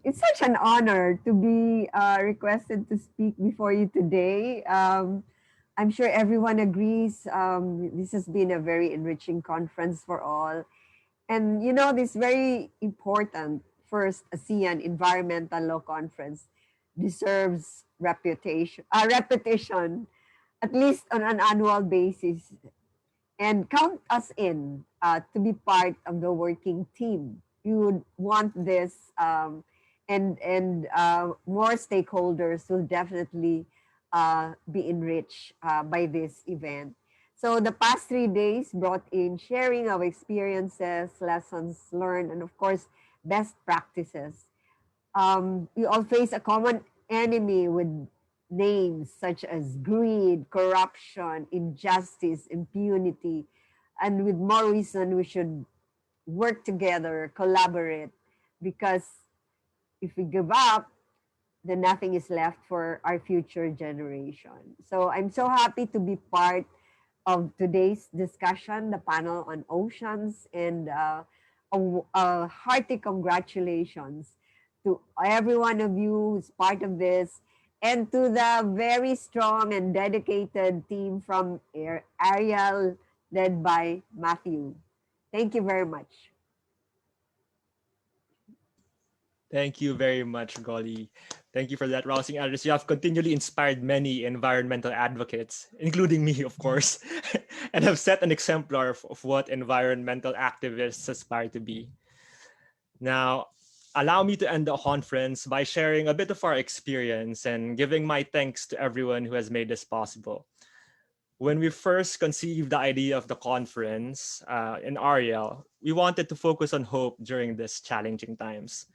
It's such an honor to be requested to speak before you today. I'm sure everyone agrees. This has been a very enriching conference for all. And you know, this very important first ASEAN Environmental Law Conference deserves repetition, at least on an annual basis, and count us in to be part of the working team. You would want this, and more stakeholders will definitely be enriched by this event. So the past 3 days brought in sharing of experiences, lessons learned, and of course, best practices. We all face a common enemy with names such as greed, corruption, injustice, impunity. And with more reason, we should work together, collaborate, because if we give up, then nothing is left for our future generation. So I'm so happy to be part of today's discussion, the panel on oceans, and a hearty congratulations to every one of you who's part of this, and to the very strong and dedicated team from Ariel, led by Matthew. Thank you very much. Thank you very much, Goli. Thank you for that rousing address. You have continually inspired many environmental advocates, including me, of course, and have set an exemplar of what environmental activists aspire to be. Now, allow me to end the conference by sharing a bit of our experience and giving my thanks to everyone who has made this possible. When we first conceived the idea of the conference in Ariel, we wanted to focus on hope during these challenging times.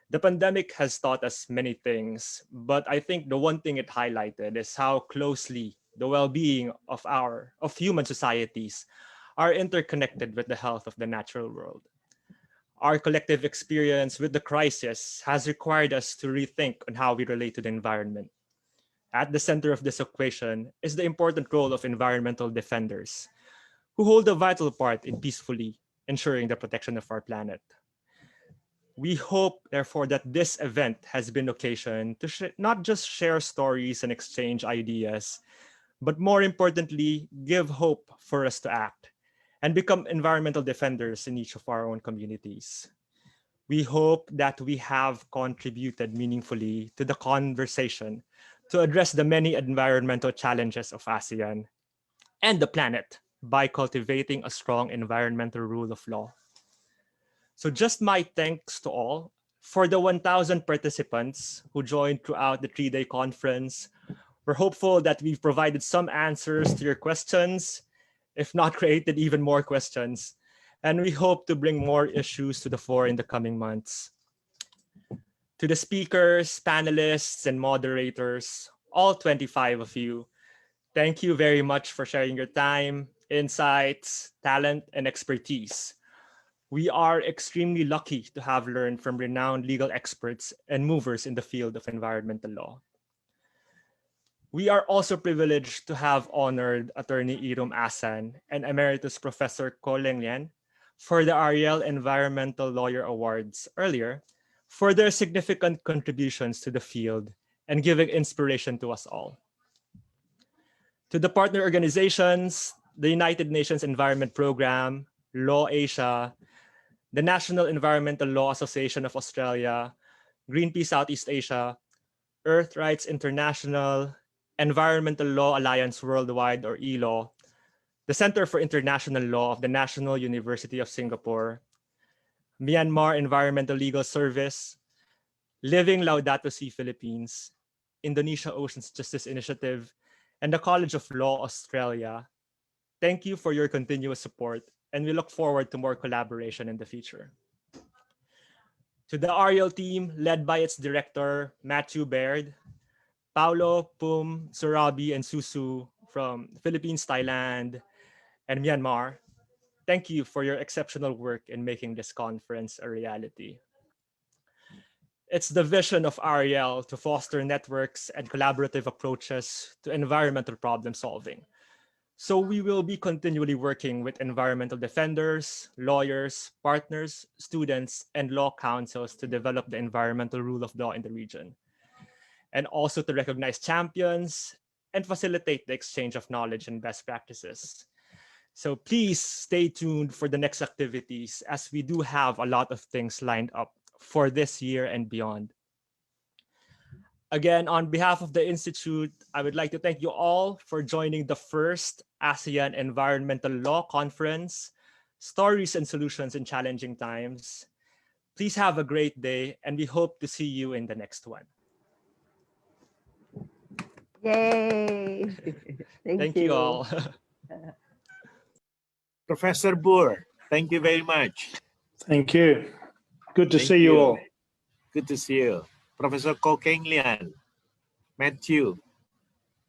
The pandemic has taught us many things, but I think the one thing it highlighted is how closely the well-being of human societies are interconnected with the health of the natural world. Our collective experience with the crisis has required us to rethink on how we relate to the environment. At the center of this equation is the important role of environmental defenders, who hold a vital part in peacefully ensuring the protection of our planet. We hope, therefore, that this event has been occasion to not just share stories and exchange ideas, but more importantly, give hope for us to act and become environmental defenders in each of our own communities. We hope that we have contributed meaningfully to the conversation to address the many environmental challenges of ASEAN and the planet by cultivating a strong environmental rule of law. So just my thanks to all. For the 1,000 participants who joined throughout the 3-day conference, we're hopeful that we've provided some answers to your questions, if not created even more questions. And we hope to bring more issues to the fore in the coming months. To the speakers, panelists, and moderators, all 25 of you, thank you very much for sharing your time, insights, talent, and expertise. We are extremely lucky to have learned from renowned legal experts and movers in the field of environmental law. We are also privileged to have honored Attorney Irom Asan and Emeritus Professor Ko Leng Lian for the Ariel Environmental Lawyer Awards earlier for their significant contributions to the field and giving inspiration to us all. To the partner organizations, the United Nations Environment Programme, Law Asia, the National Environmental Law Association of Australia, Greenpeace Southeast Asia, Earth Rights International, Environmental Law Alliance Worldwide, or ELAW, the Center for International Law of the National University of Singapore, Myanmar Environmental Legal Service, Living Laudato Si Philippines, Indonesia Oceans Justice Initiative, and the College of Law Australia. Thank you for your continuous support, and we look forward to more collaboration in the future. To the Ariel team, led by its director, Matthew Baird, Paulo, Pum, Surabi, and Susu from Philippines, Thailand, and Myanmar, thank you for your exceptional work in making this conference a reality. It's the vision of REL to foster networks and collaborative approaches to environmental problem solving. So we will be continually working with environmental defenders, lawyers, partners, students, and law councils to develop the environmental rule of law in the region, and also to recognize champions and facilitate the exchange of knowledge and best practices. So please stay tuned for the next activities, as we do have a lot of things lined up for this year and beyond. Again, on behalf of the Institute, I would like to thank you all for joining the first ASEAN Environmental Law Conference, Stories and Solutions in Challenging Times. Please have a great day, and we hope to see you in the next one. Yay! Thank you all. Professor Boer, thank you very much. Thank you. Good to Thank see you all. Good to see you. Professor Ko Keng Lian, Matthew.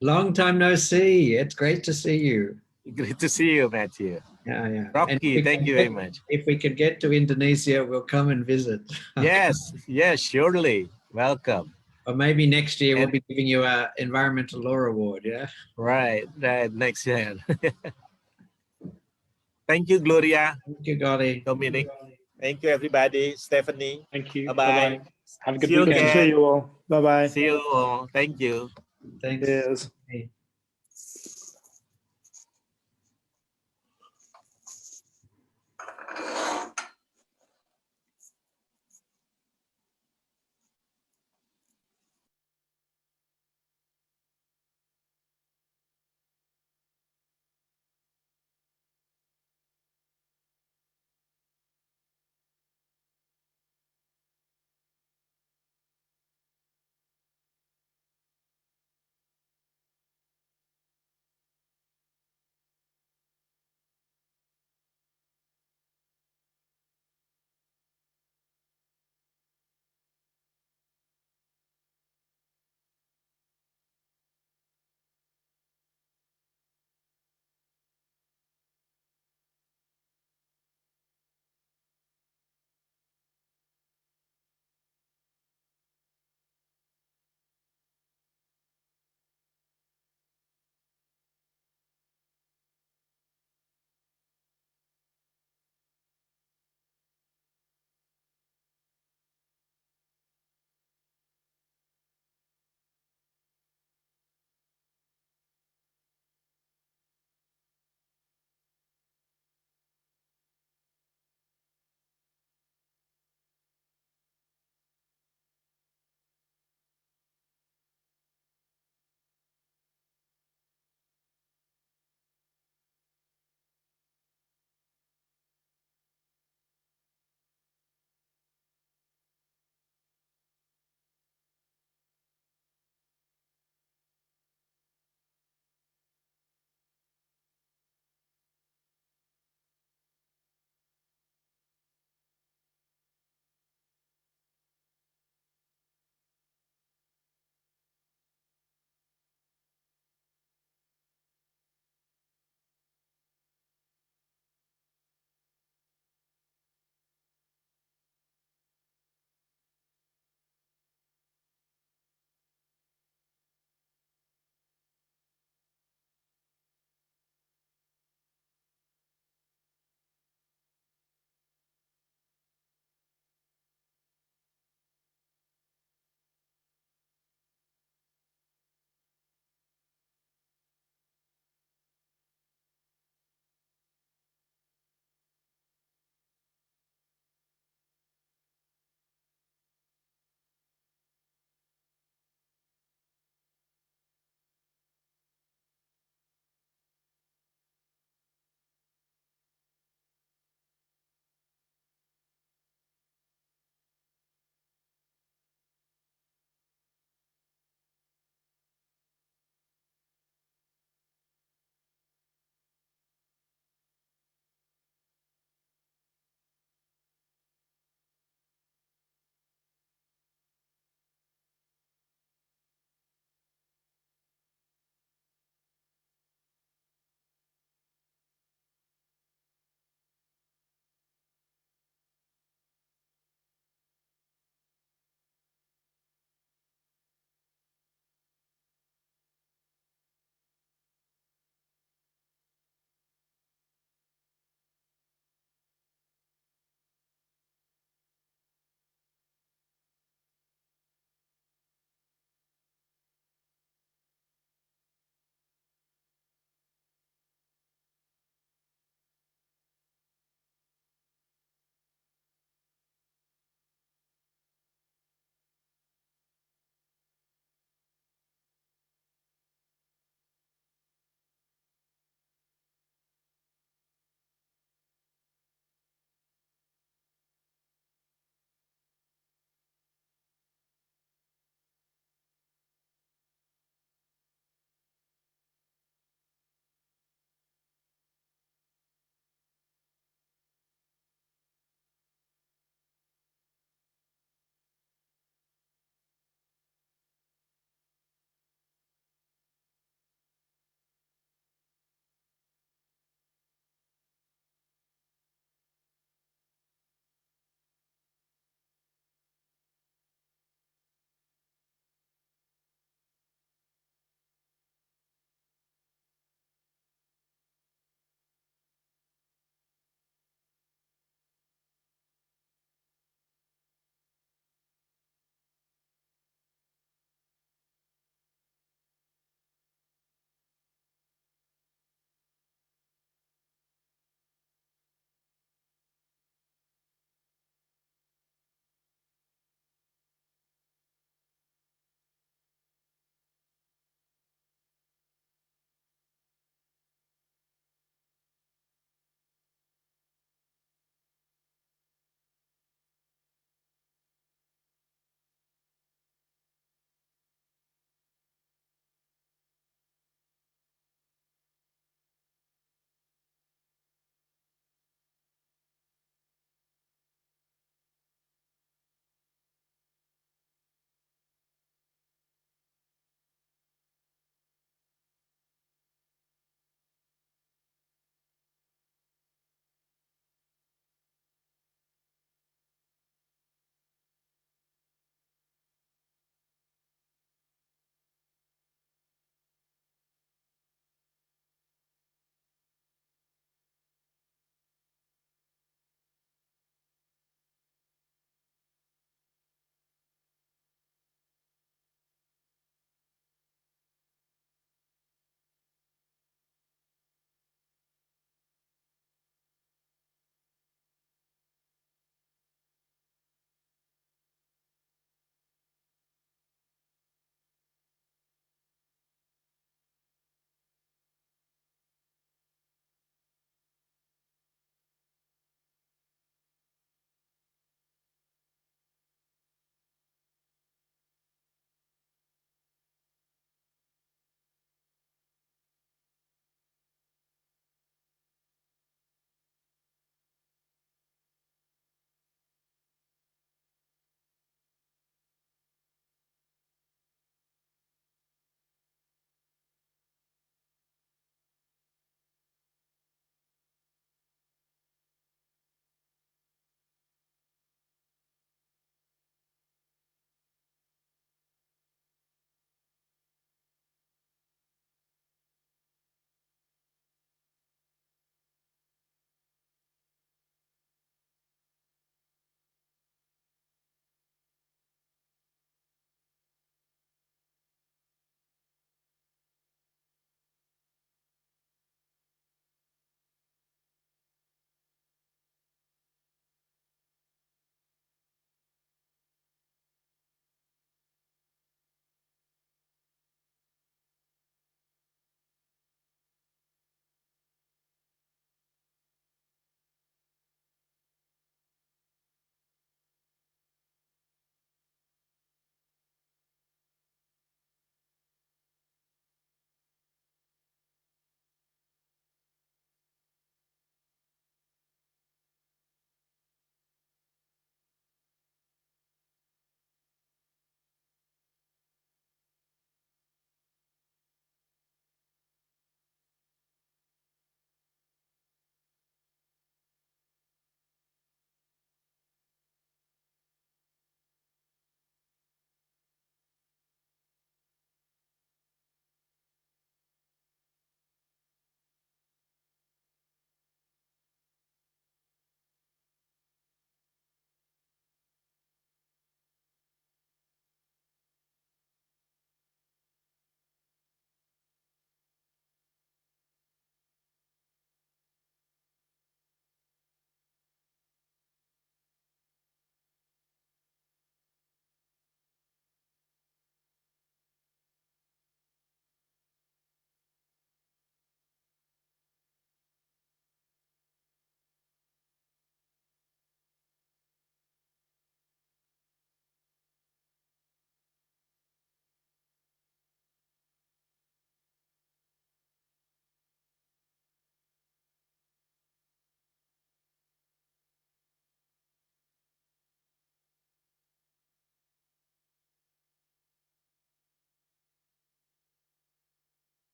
Long time no see. It's great to see you. Great to see you, Matthew. Yeah, yeah. Rocky, thank you very much. If we could get to Indonesia, we'll come and visit. Yes, yes, surely. Welcome. Or maybe next year we'll be giving you an environmental law award, yeah? Right, next year. Thank you, Gloria. Thank you, Golly. Dominic. Thank you, everybody. Stephanie. Thank you. Bye-bye. Have a good See you Good weekend. to see you all. Bye-bye. See you all. Thank you. Thanks. Cheers. Hey.